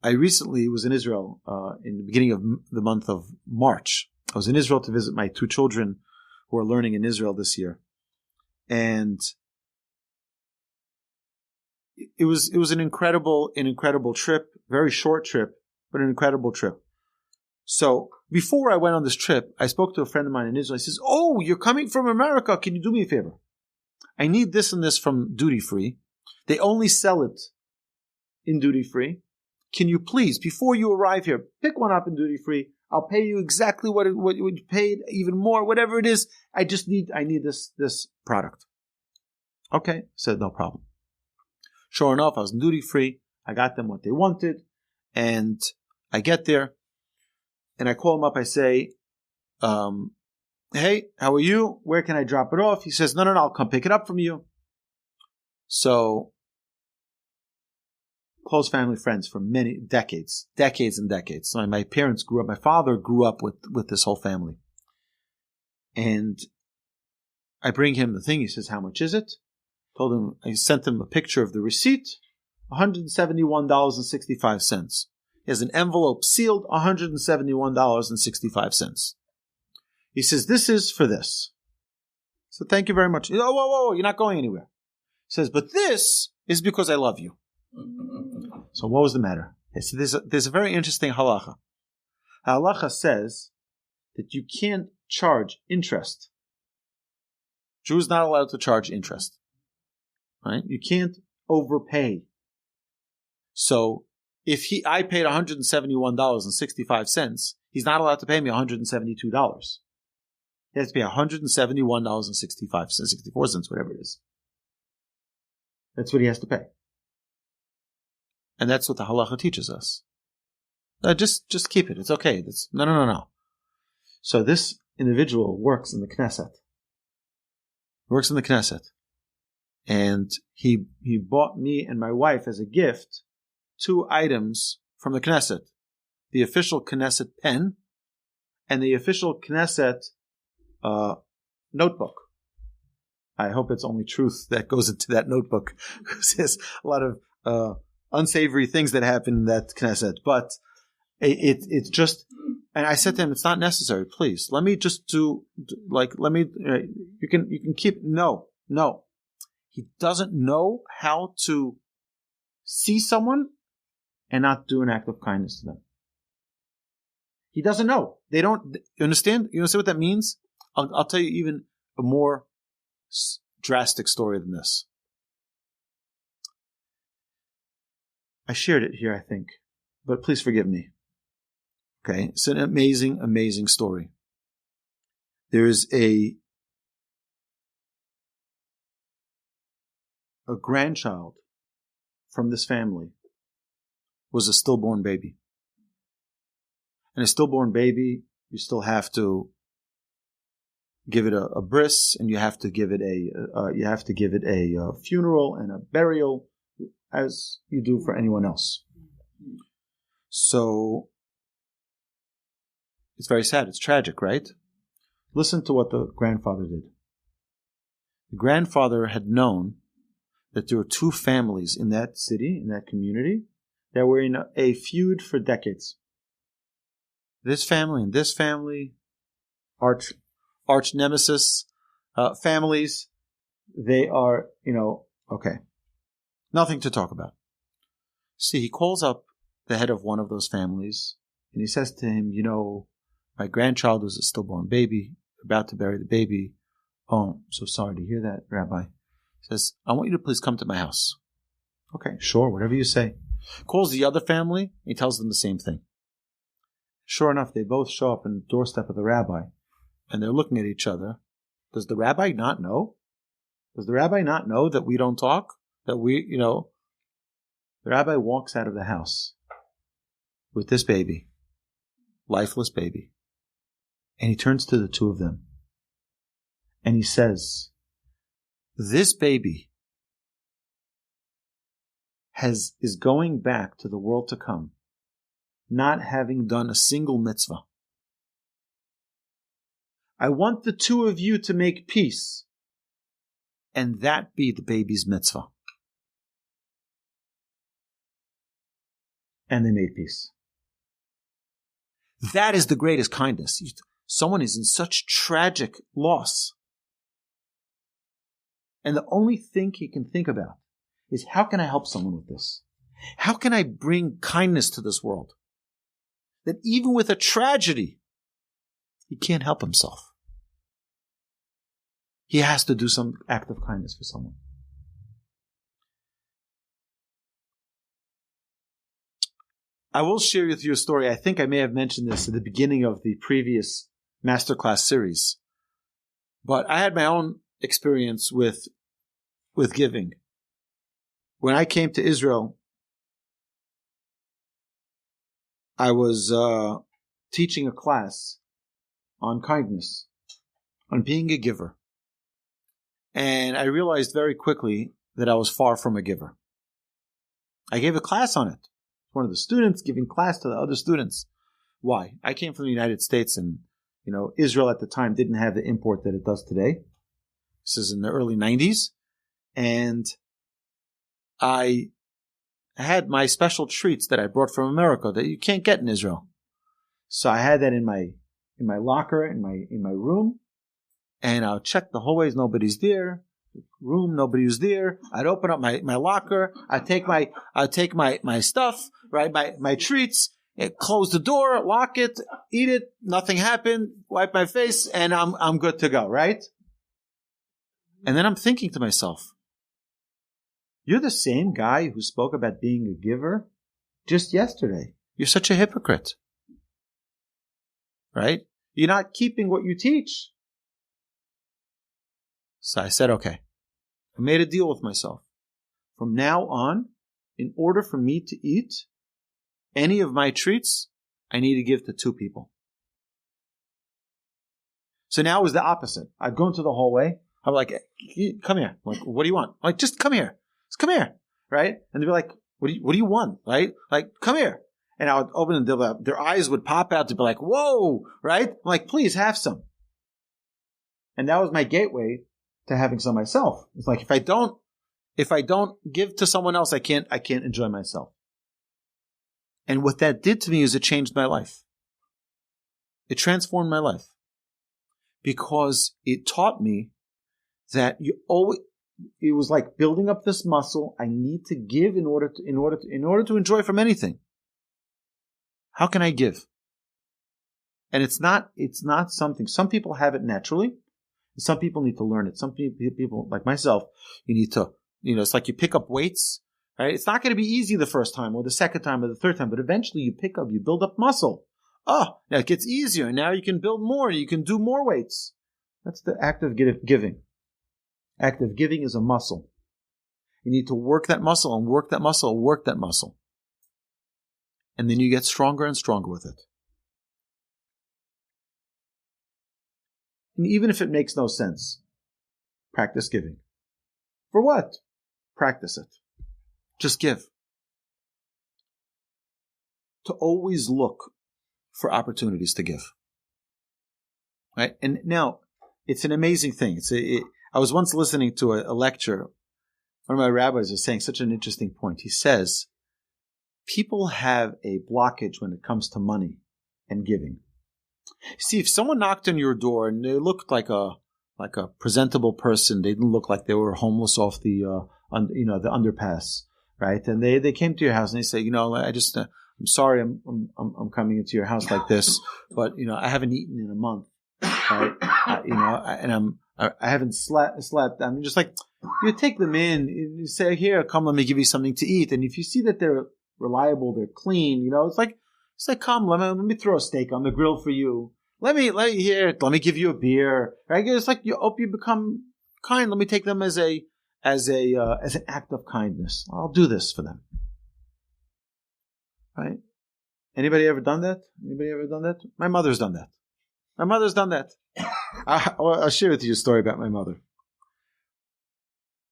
B: I recently was in Israel in the beginning of the month of March. I was in Israel to visit my 2 children who are learning in Israel this year. And it was an incredible trip, very short trip, but an incredible trip. So before I went on this trip, I spoke to a friend of mine in Israel. He says, oh, you're coming from America. Can you do me a favor? I need this and this from duty free. They only sell it in duty free. Can you please, before you arrive here, pick one up in duty free? I'll pay you exactly what you paid, even more, whatever it is. I need this product. Okay, I said no problem. Sure enough, I was in duty free. I got them what they wanted, and I get there, and I call him up. I say, "Hey, how are you? Where can I drop it off?" He says, "No, I'll come pick it up from you." So, close family friends for many decades and decades. So my parents grew up, my father grew up with this whole family. And I bring him the thing. He says, how much is it? I sent him a picture of the receipt, $171.65. He has an envelope sealed, $171.65. He says, this is for this. So thank you very much. Whoa, you're not going anywhere. He says, but this is because I love you. So what was the matter? So there's a very interesting halacha. Halacha says that you can't charge interest. Jews not allowed to charge interest. Right? You can't overpay. So if I paid $171.65, he's not allowed to pay me $172. He has to pay $171.65, 64 cents, whatever it is. That's what he has to pay. And that's what the halacha teaches us. Just keep it. It's okay. No. So this individual works in the Knesset. And he bought me and my wife as a gift 2 items from the Knesset. The official Knesset pen and the official Knesset notebook. I hope it's only truth that goes into that notebook, because there's a lot of unsavory things that happen in that Knesset. But it's just, and I said to him, it's not necessary. Please, let me just you can keep. No. He doesn't know how to see someone and not do an act of kindness to them. He doesn't know. They don't. You understand? You understand what that means? I'll tell you even a more drastic story than this. I shared it here, I think, but please forgive me. Okay, it's an amazing, amazing story. There is a a grandchild from this family was a stillborn baby. And a stillborn baby, you still have to give it a bris, and you have to give it a funeral and a burial, as you do for anyone else. So it's very sad. It's tragic, right? Listen to what the grandfather did. The grandfather had known that there were two families in that city, in that community, that were in a feud for decades. This family and this family, arch nemesis families, they are, okay. Nothing to talk about. See, he calls up the head of one of those families, and he says to him, my grandchild was a stillborn baby, about to bury the baby. Oh, I'm so sorry to hear that, Rabbi. He says, I want you to please come to my house. Okay, sure, whatever you say. Calls the other family, he tells them the same thing. Sure enough, they both show up on the doorstep of the rabbi, and they're looking at each other. Does the rabbi not know? Does the rabbi not know that we don't talk? That the rabbi walks out of the house with this baby, lifeless baby, and he turns to the two of them, and he says, this baby is going back to the world to come, not having done a single mitzvah. I want the two of you to make peace, and that be the baby's mitzvah. And they made peace. That is the greatest kindness. Someone is in such tragic loss, and the only thing he can think about is, how can I help someone with this? How can I bring kindness to this world? That even with a tragedy, he can't help himself. He has to do some act of kindness for someone. I will share with you a story. I think I may have mentioned this at the beginning of the previous Masterclass series. But I had my own experience with giving. When I came to Israel, I was teaching a class on kindness, on being a giver. And I realized very quickly that I was far from a giver. I gave a class on it. One of the students giving class to the other students. Why? I came from the United States, and Israel at the time didn't have the import that it does today. This is in the early 90s. And I had my special treats that I brought from America that you can't get in Israel. So I had that in my locker, in my room, and I'll check the hallways, nobody's there. Room, nobody was there. I'd open up my locker, I'd take my stuff, right, my treats, close the door, lock it, eat it, nothing happened, wipe my face, and I'm good to go, right? And then I'm thinking to myself, you're the same guy who spoke about being a giver just yesterday. You're such a hypocrite. Right? You're not keeping what you teach. So I said, okay. I made a deal with myself. From now on, in order for me to eat any of my treats, I need to give to two people. So now it was the opposite. I'd go into the hallway. I'm like, come here. I'm like, what do you want? I'm like, just come here. Just come here. Right? And they'd be like, what do you want? Right? Like, come here. And I would open the their eyes would pop out to be like, whoa, right? I'm like, please have some. And that was my gateway to having some myself. It's like, if I don't give to someone else, I can't enjoy myself. And what that did to me is it changed my life. It transformed my life. Because it taught me that it was like building up this muscle. I need to give in order to enjoy from anything. How can I give? And it's not something, some people have it naturally. Some people need to learn it. Some people like myself, you need to, it's like you pick up weights, right? It's not going to be easy the first time or the second time or the third time, but eventually you build up muscle. Oh, now it gets easier. Now you can build more. You can do more weights. That's the act of giving. Act of giving is a muscle. You need to work that muscle and work that muscle and work that muscle. And then you get stronger and stronger with it. And even if it makes no sense, practice giving. For what? Practice it. Just give. To always look for opportunities to give. Right? And now, it's an amazing thing. I was once listening to a lecture. One of my rabbis was saying such an interesting point. He says, people have a blockage when it comes to money and giving. See, if someone knocked on your door and they looked like a presentable person, they didn't look like they were homeless off the underpass, right? And they came to your house and they say, I'm sorry, I'm coming into your house like this, but I haven't eaten in a month, right? I haven't slept. I'm just like, you take them in, you say, here, come, let me give you something to eat. And if you see that they're reliable, they're clean, it's like, come, let me throw a steak on the grill for you. Let me give you a beer. Right? It's like you become kind. Let me take them as an act of kindness. I'll do this for them. Right? Anybody ever done that? My mother's done that. I'll share with you a story about my mother.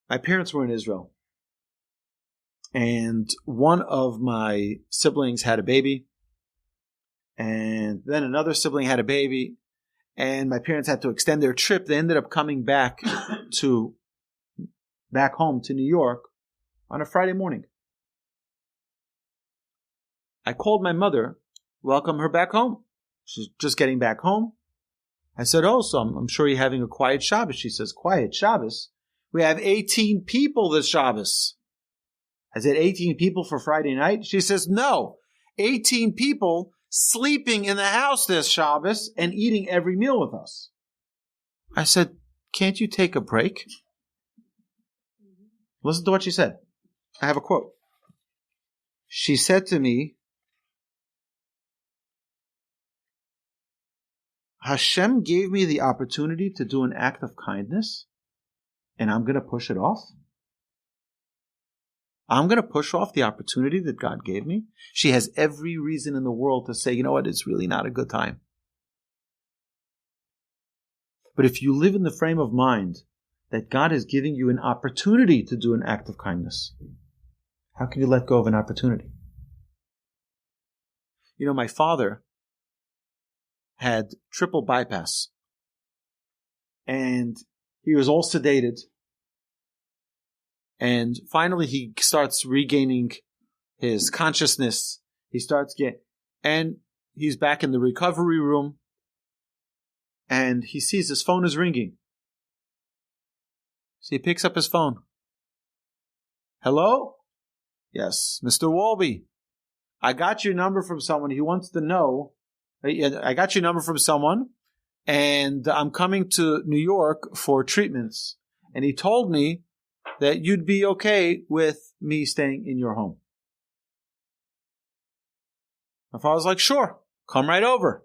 B: My parents were in Israel, and one of my siblings had a baby. And then another sibling had a baby, and my parents had to extend their trip. They ended up coming back home to New York on a Friday morning. I called my mother, welcome her back home. She's just getting back home. I said, so I'm sure you're having a quiet Shabbos. She says, quiet Shabbos? We have 18 people this Shabbos. I said, 18 people for Friday night? She says, no, 18 people sleeping in the house this Shabbos and eating every meal with us. I said, can't you take a break? Listen to what she said. I have a quote. She said to me, Hashem gave me the opportunity to do an act of kindness, and I'm going to push it off? I'm going to push off the opportunity that God gave me? She has every reason in the world to say, you know what, it's really not a good time. But if you live in the frame of mind that God is giving you an opportunity to do an act of kindness, how can you let go of an opportunity? My father had triple bypass, and he was all sedated. And finally, he starts regaining his consciousness. And he's back in the recovery room. And he sees his phone is ringing. So he picks up his phone. Hello? Yes, Mr. Wolbe. I got your number from someone. He wants to know. I got your number from someone, and I'm coming to New York for treatments. And he told me that you'd be okay with me staying in your home. My father's like, sure, come right over.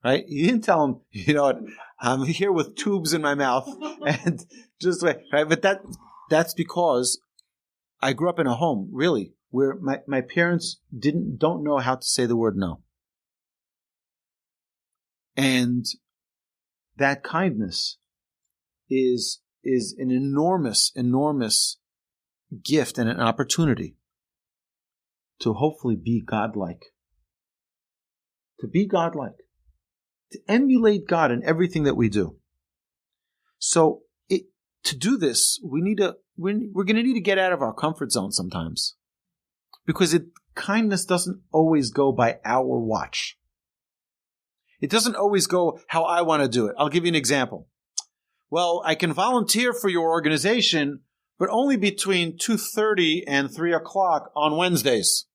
B: Right? He didn't tell him, I'm here with tubes in my mouth and just wait. Right? But that's because I grew up in a home, really, where my parents don't know how to say the word no. And that kindness is an enormous, enormous gift and an opportunity to hopefully be godlike. To be godlike. To emulate God in everything that we do. So to do this, we're going to need to get out of our comfort zone sometimes. Because kindness doesn't always go by our watch. It doesn't always go how I want to do it. I'll give you an example. Well, I can volunteer for your organization, but only between 2:30 and 3 o'clock on Wednesdays.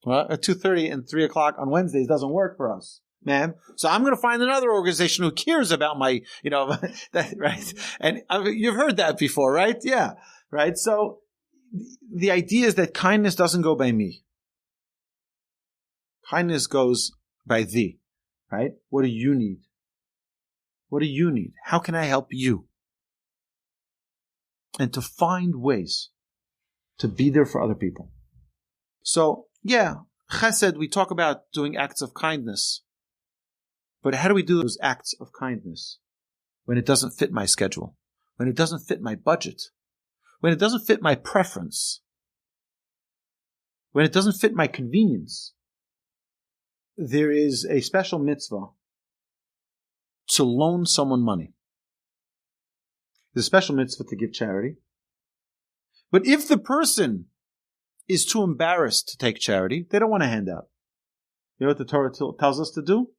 B: Well, at 2:30 and 3 o'clock on Wednesdays doesn't work for us, ma'am. So I'm going to find another organization who cares about my, that, right? And you've heard that before, right? Yeah, right? So the idea is that kindness doesn't go by me. Kindness goes by thee, right? What do you need? What do you need? How can I help you? and to find ways to be there for other people. So, yeah, chesed, we talk about doing acts of kindness. But how do we do those acts of kindness when it doesn't fit my schedule, when it doesn't fit my budget, when it doesn't fit my preference, when it doesn't fit my convenience? There is a special mitzvah to loan someone money. There's a special mitzvah to give charity. But if the person is too embarrassed to take charity, they don't want to hand out. You know what the Torah tells us to do?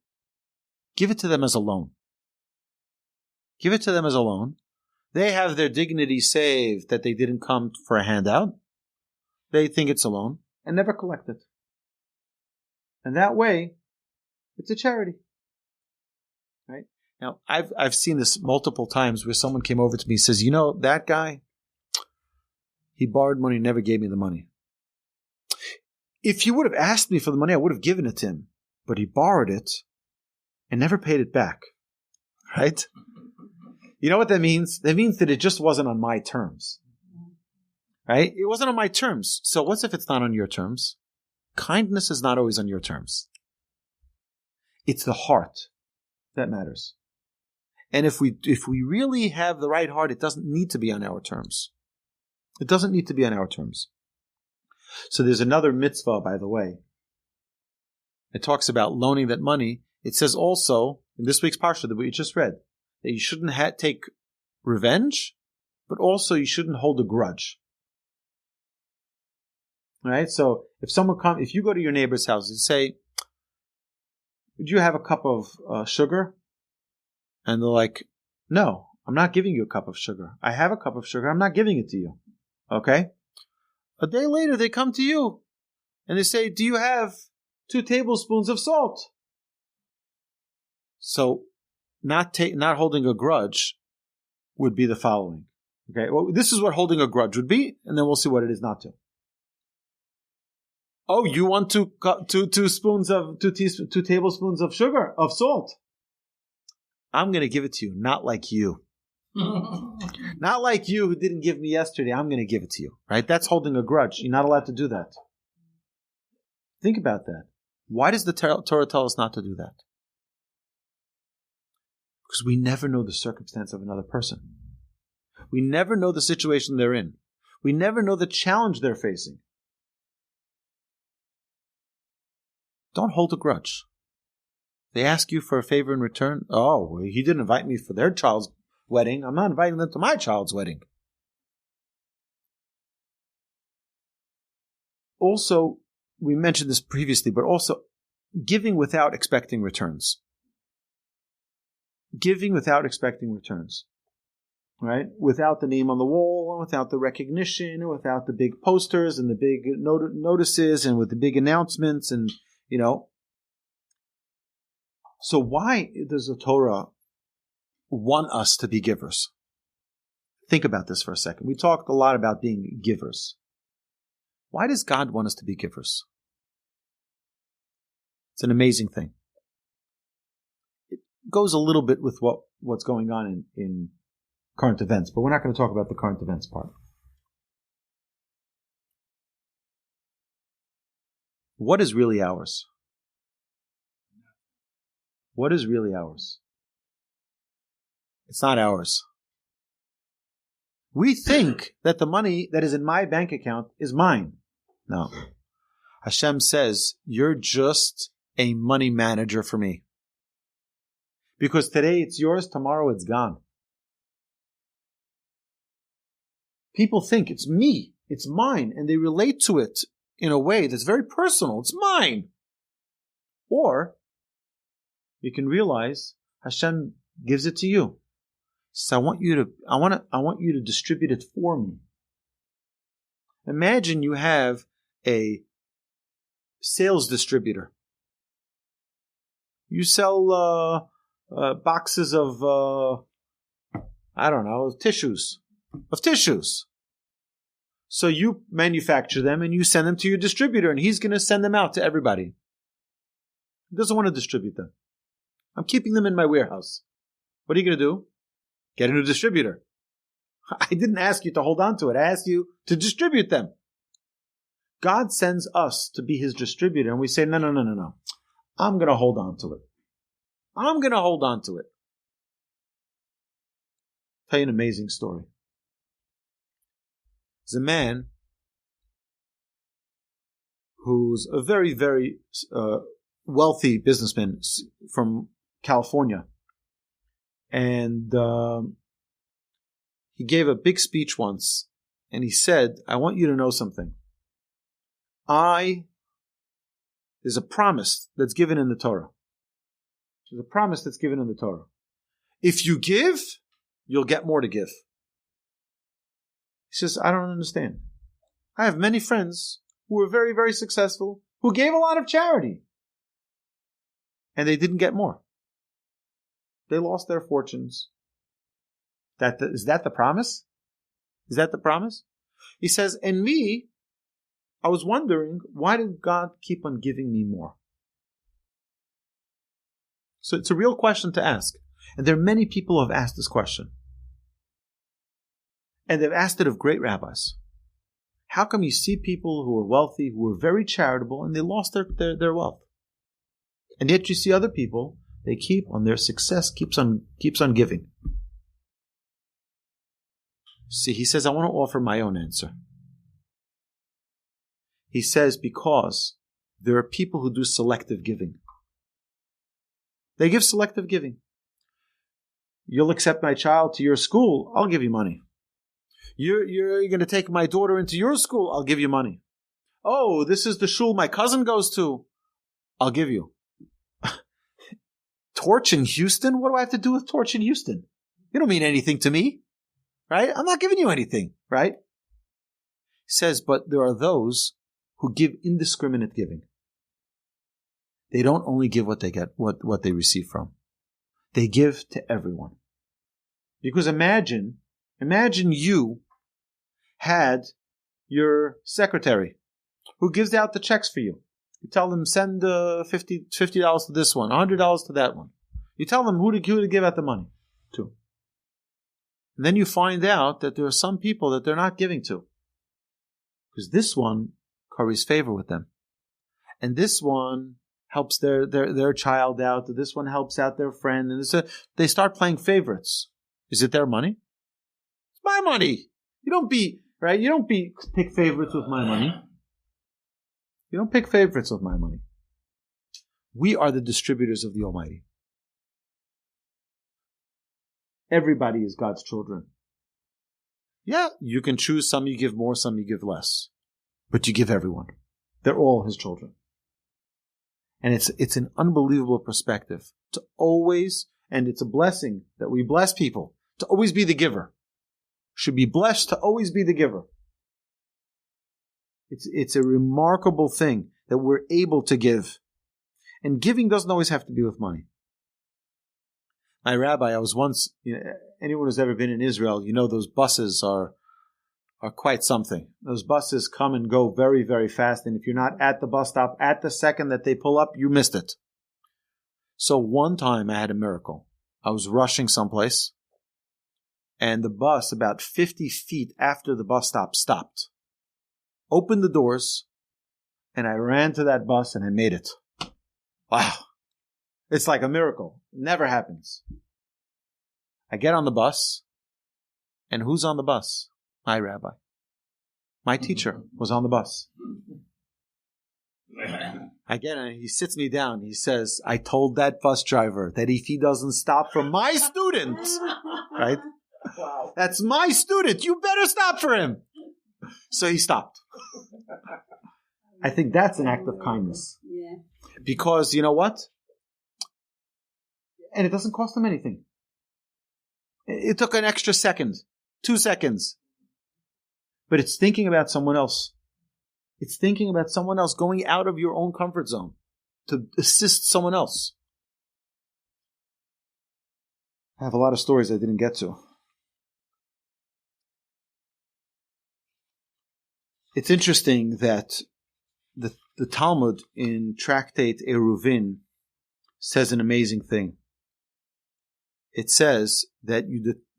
B: Give it to them as a loan. Give it to them as a loan. They have their dignity saved that they didn't come for a handout. They think it's a loan and never collect it. And that way, it's a charity. Right? Now, I've seen this multiple times where someone came over to me and says, you know, that guy, he borrowed money, never gave me the money. If he would have asked me for the money, I would have given it to him. But he borrowed it and never paid it back. Right? You know what that means? That means that it just wasn't on my terms. Right? It wasn't on my terms. So what's if it's not on your terms? Kindness is not always on your terms. It's the heart that matters. And if we really have the right heart, it doesn't need to be on our terms. It doesn't need to be on our terms. So there's another mitzvah, by the way. It talks about loaning that money. It says also, in this week's parsha that we just read, that you shouldn't take revenge, but also you shouldn't hold a grudge. All right? So if you go to your neighbor's house and say, would you have a cup of sugar? And they're like, no, I'm not giving you a cup of sugar. I have a cup of sugar. I'm not giving it to you. Okay? A day later, they come to you and they say, do you have 2 tablespoons of salt? So not holding a grudge would be the following. Okay? Well, this is what holding a grudge would be, and then we'll see what it is not to. Oh, you want 2 tablespoons of sugar, of salt? I'm going to give it to you, not like you. Not like you who didn't give me yesterday. I'm going to give it to you. Right? That's holding a grudge. You're not allowed to do that. Think about that. Why does the Torah tell us not to do that? Because we never know the circumstance of another person. We never know the situation they're in. We never know the challenge they're facing. Don't hold a grudge. They ask you for a favor in return. Oh, he didn't invite me for their child's wedding. I'm not inviting them to my child's wedding. Also, we mentioned this previously, but also giving without expecting returns. Giving without expecting returns. Right? Without the name on the wall, and without the recognition, and without the big posters and the big notices, and with the big announcements, and So why does the Torah want us to be givers? Think about this for a second. We talked a lot about being givers. Why does God want us to be givers? It's an amazing thing. It goes a little bit with what's going on in current events, but we're not going to talk about the current events part. What is really ours? What is really ours? It's not ours. We think that the money that is in my bank account is mine. No. Hashem says, you're just a money manager for me. Because today it's yours, tomorrow it's gone. People think it's me, it's mine, and they relate to it in a way that's very personal. It's mine. Or you can realize Hashem gives it to you. So I want you to distribute it for me. Imagine you have a sales distributor. You sell boxes of tissues. So you manufacture them and you send them to your distributor, and he's going to send them out to everybody. He doesn't want to distribute them. I'm keeping them in my warehouse. What are you going to do? Get a new distributor. I didn't ask you to hold on to it. I asked you to distribute them. God sends us to be his distributor, and we say, no. I'm going to hold on to it. I'm going to hold on to it. I'll tell you an amazing story. There's a man who's a very, very wealthy businessman from California. And he gave a big speech once, and he said, I want you to know something. There's a promise that's given in the Torah. There's a promise that's given in the Torah. If you give, you'll get more to give. He says, I don't understand. I have many friends who were very, very successful, who gave a lot of charity, and they didn't get more. They lost their fortunes. Is that the promise? Is that the promise? He says, and me, I was wondering, why did God keep on giving me more? So it's a real question to ask. And there are many people who have asked this question. And they've asked it of great rabbis. How come you see people who are wealthy, who are very charitable, and they lost their wealth? And yet you see other people, they keep on their success, keeps on giving. See, he says, I want to offer my own answer. He says, because there are people who do selective giving. They give selective giving. You'll accept my child to your school, I'll give you money. You're going to take my daughter into your school, I'll give you money. Oh, this is the shul my cousin goes to, I'll give you. Torch in Houston? What do I have to do with Torch in Houston? You don't mean anything to me, right? I'm not giving you anything, right? He says, but there are those who give indiscriminate giving. They don't only give what they get, what they receive from. They give to everyone. Because imagine you had your secretary who gives out the checks for you. You tell them, send $50 to this one, $100 to that one. You tell them who to give out the money to. And then you find out that there are some people that they're not giving to. Because this one curries favor with them. And this one helps their child out. This one helps out their friend. And they start playing favorites. Is it their money? It's my money. You don't pick favorites with my money. You don't pick favorites with my money. We are the distributors of the Almighty. Everybody is God's children. Yeah, you can choose some you give more, some you give less. But you give everyone. They're all his children. And it's an unbelievable perspective to always, and it's a blessing that we bless people, to always be the giver. Should be blessed to always be the giver. It's a remarkable thing that we're able to give. And giving doesn't always have to be with money. My rabbi, I was once, anyone who's ever been in Israel, those buses are quite something. Those buses come and go very, very fast. And if you're not at the bus stop at the second that they pull up, you missed it. So one time I had a miracle. I was rushing someplace, and the bus, about 50 feet after the bus stop, stopped. Opened the doors, and I ran to that bus and I made it. Wow. It's like a miracle. It never happens. I get on the bus, and who's on the bus? My rabbi. My teacher was on the bus. I get in, he sits me down. He says, I told that bus driver that if he doesn't stop for my student, right? Wow. That's my student. You better stop for him. So he stopped. I think that's an act of kindness. Yeah. Because you know what? And it doesn't cost him anything. It took an extra second, 2 seconds. But it's thinking about someone else. It's thinking about someone else, going out of your own comfort zone to assist someone else. I have a lot of stories I didn't get to. It's interesting that the Talmud in Tractate Eruvin says an amazing thing. It says that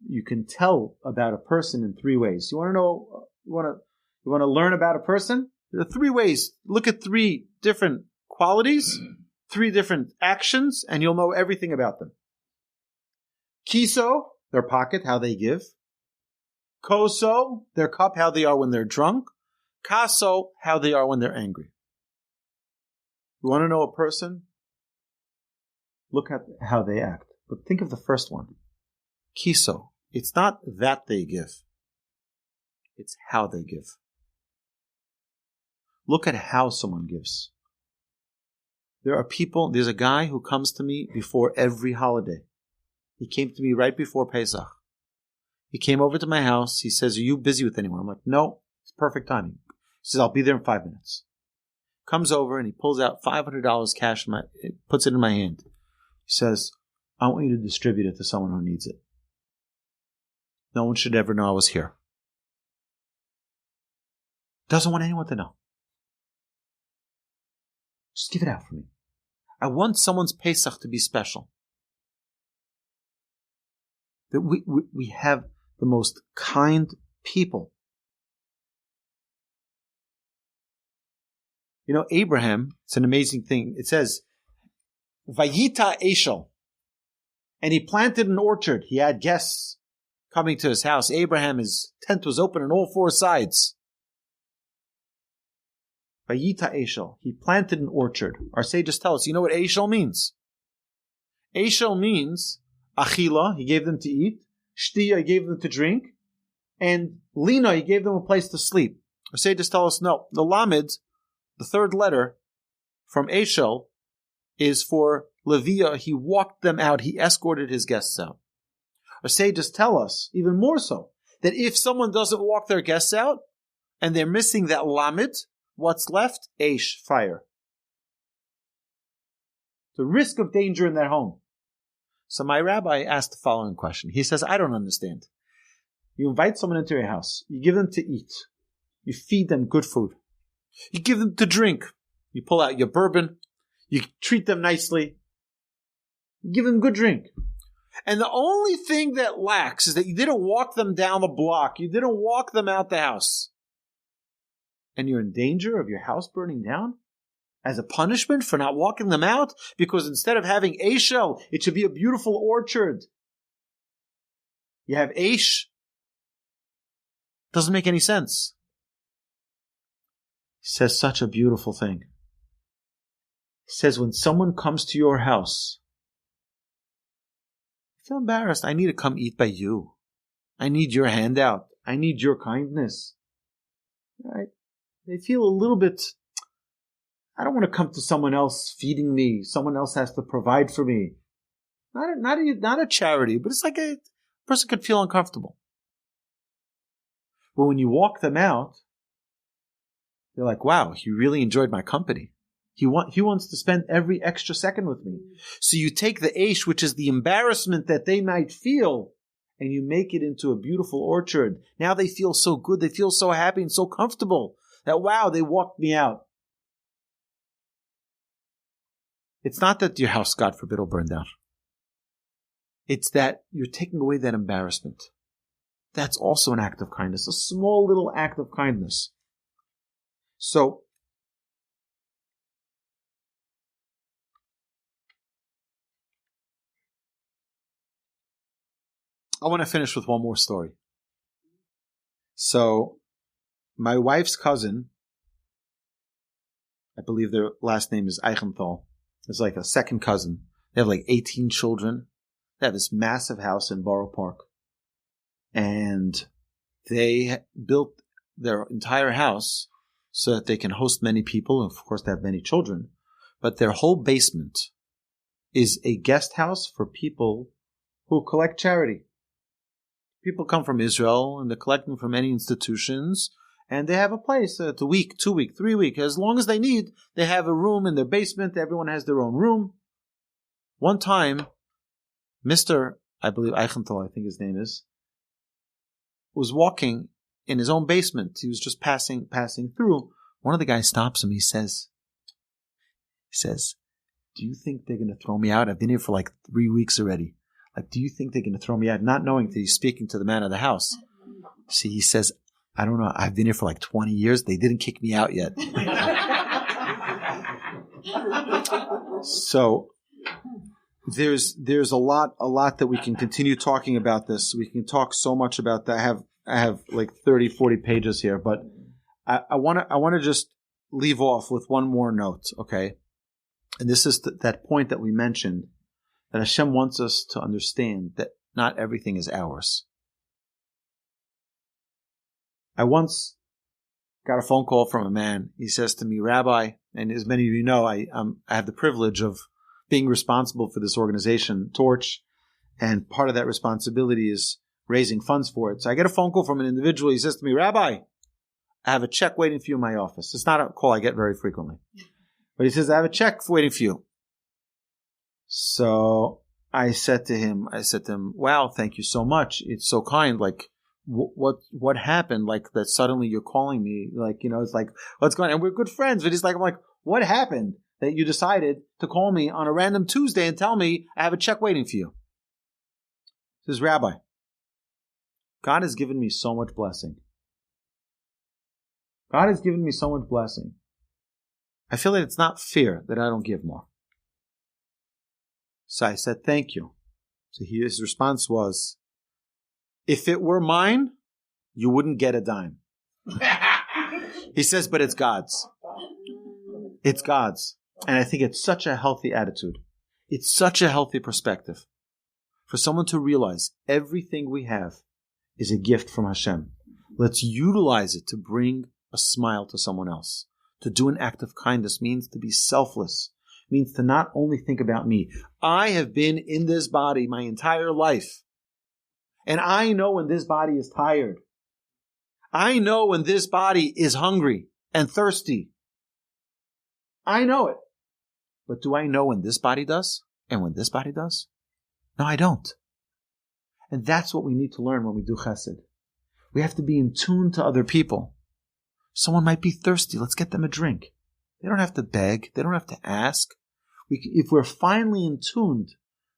B: you can tell about a person in 3 ways. You want to know? You want to learn about a person? There are 3 ways. Look at 3 different qualities, 3 different actions, and you'll know everything about them. Kiso, their pocket, how they give. Koso, their cup, how they are when they're drunk. Kaso, how they are when they're angry. You want to know a person? Look at how they act. But think of the first one. Kiso. It's not that they give. It's how they give. Look at how someone gives. There are people, there's a guy who comes to me before every holiday. He came to me right before Pesach. He came over to my house. He says, are you busy with anyone? I'm like, no, it's perfect timing. He says, I'll be there in 5 minutes. Comes over and he pulls out $500 cash, puts it in my hand. He says, I want you to distribute it to someone who needs it. No one should ever know I was here. Doesn't want anyone to know. Just give it out for me. I want someone's Pesach to be special. That we have the most kind people. You know, Abraham, it's an amazing thing. It says, Vayita Eshel. And he planted an orchard. He had guests coming to his house. Abraham, his tent was open on all 4 sides. Vayita Eshel. He planted an orchard. Our sages tell us, you know what Eshel means? Eshel means Achila, he gave them to eat. Shtiya, he gave them to drink. And Lina, he gave them a place to sleep. Our sages tell us, no. The Lamed, the 3rd letter from Eshel, is for Leviah. He walked them out. He escorted his guests out. Our sages tell us, even more so, that if someone doesn't walk their guests out, and they're missing that Lamed, what's left? Eish, fire. The risk of danger in their home. So my rabbi asked the following question. He says, I don't understand. You invite someone into your house. You give them to eat. You feed them good food. You give them to drink. You pull out your bourbon. You treat them nicely. You give them good drink. And the only thing that lacks is that you didn't walk them down the block. You didn't walk them out the house. And you're in danger of your house burning down? As a punishment for not walking them out? Because instead of having Eshel, it should be a beautiful orchard. You have Eish. Doesn't make any sense. He says such a beautiful thing. He says when someone comes to your house, I feel embarrassed. I need to come eat by you. I need your handout. I need your kindness. Right? They feel a little bit, I don't want to come to someone else feeding me. Someone else has to provide for me. Not a charity, but it's like a person could feel uncomfortable. But when you walk them out, they're like, wow, he really enjoyed my company. He wants to spend every extra second with me. So you take the eish, which is the embarrassment that they might feel, and you make it into a beautiful orchard. Now they feel so good. They feel so happy and so comfortable that, wow, they walked me out. It's not that your house, God forbid, will burn down. It's that you're taking away that embarrassment. That's also an act of kindness, a small little act of kindness. So, I want to finish with one more story. So, my wife's cousin, I believe their last name is Eichenthal. It's like a second cousin. They have like 18 children. They have this massive house in Borough Park. And they built their entire house so that they can host many people. And of course, they have many children. But their whole basement is a guest house for people who collect charity. People come from Israel and they're collecting from many institutions. And they have a place, a week, 2 week, 3 week. As long as they need, they have a room in their basement. Everyone has their own room. One time, Mr. I believe Eichenthal, I think his name is, was walking in his own basement. He was just passing through. One of the guys stops him. He says, do you think they're going to throw me out? I've been here for like 3 weeks already. Like, do you think they're going to throw me out? Not knowing that he's speaking to the man of the house. See, he says, I don't know. I've been here for like 20 years. They didn't kick me out yet. So there's a lot that we can continue talking about this. We can talk so much about that. I have like 30, 40 pages here, but I want to just leave off with one more note, okay? And this is that point that we mentioned, that Hashem wants us to understand that not everything is ours. I once got a phone call from a man. He says to me, Rabbi, and as many of you know, I have the privilege of being responsible for this organization, Torch, and part of that responsibility is raising funds for it. So I get a phone call from an individual. He says to me, Rabbi, I have a check waiting for you in my office. It's not a call I get very frequently. But he says, I have a check waiting for you. So I said to him, wow, thank you so much. It's so kind. Like, what happened? Like, that suddenly you're calling me? Like, it's like, what's going on? And we're good friends. But I'm like, what happened that you decided to call me on a random Tuesday and tell me I have a check waiting for you? He says, Rabbi, God has given me so much blessing. God has given me so much blessing. I feel that it's not fair that I don't give more. So I said, thank you. So his response was, if it were mine, you wouldn't get a dime. He says, but it's God's. It's God's. And I think it's such a healthy attitude. It's such a healthy perspective for someone to realize everything we have is a gift from Hashem. Let's utilize it to bring a smile to someone else. To do an act of kindness means to be selfless, means to not only think about me. I have been in this body my entire life, and I know when this body is tired. I know when this body is hungry and thirsty. I know it. But do I know when this body does and when this body does? No, I don't. And that's what we need to learn when we do chesed. We have to be in tune to other people. Someone might be thirsty. Let's get them a drink. They don't have to beg. They don't have to ask. If we're finely in tuned,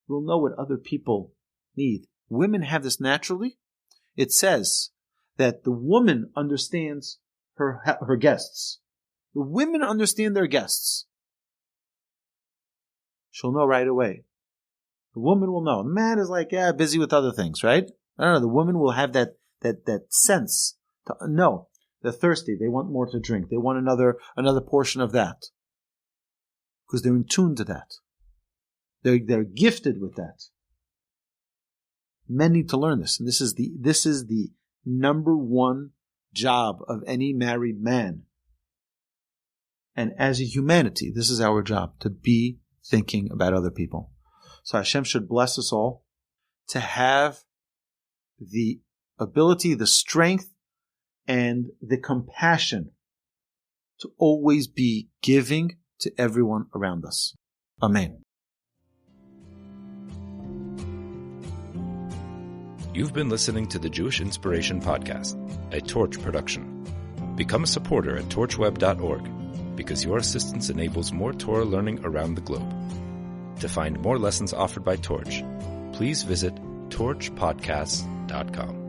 B: we'll know what other people need. Women have this naturally. It says that the woman understands her guests. The women understand their guests. She'll know right away. The woman will know. The man is like, busy with other things, right? I don't know. The woman will have that sense to know. They're thirsty. They want more to drink. They want another portion of that. Because they're in tune to that. They're gifted with that. Men need to learn this. And this is the number one job of any married man. And as a humanity, this is our job, to be thinking about other people. So Hashem should bless us all to have the ability, the strength, and the compassion to always be giving to everyone around us. Amen.
A: You've been listening to the Jewish Inspiration Podcast, a Torch production. Become a supporter at torchweb.org because your assistance enables more Torah learning around the globe. To find more lessons offered by Torch, please visit torchpodcasts.com.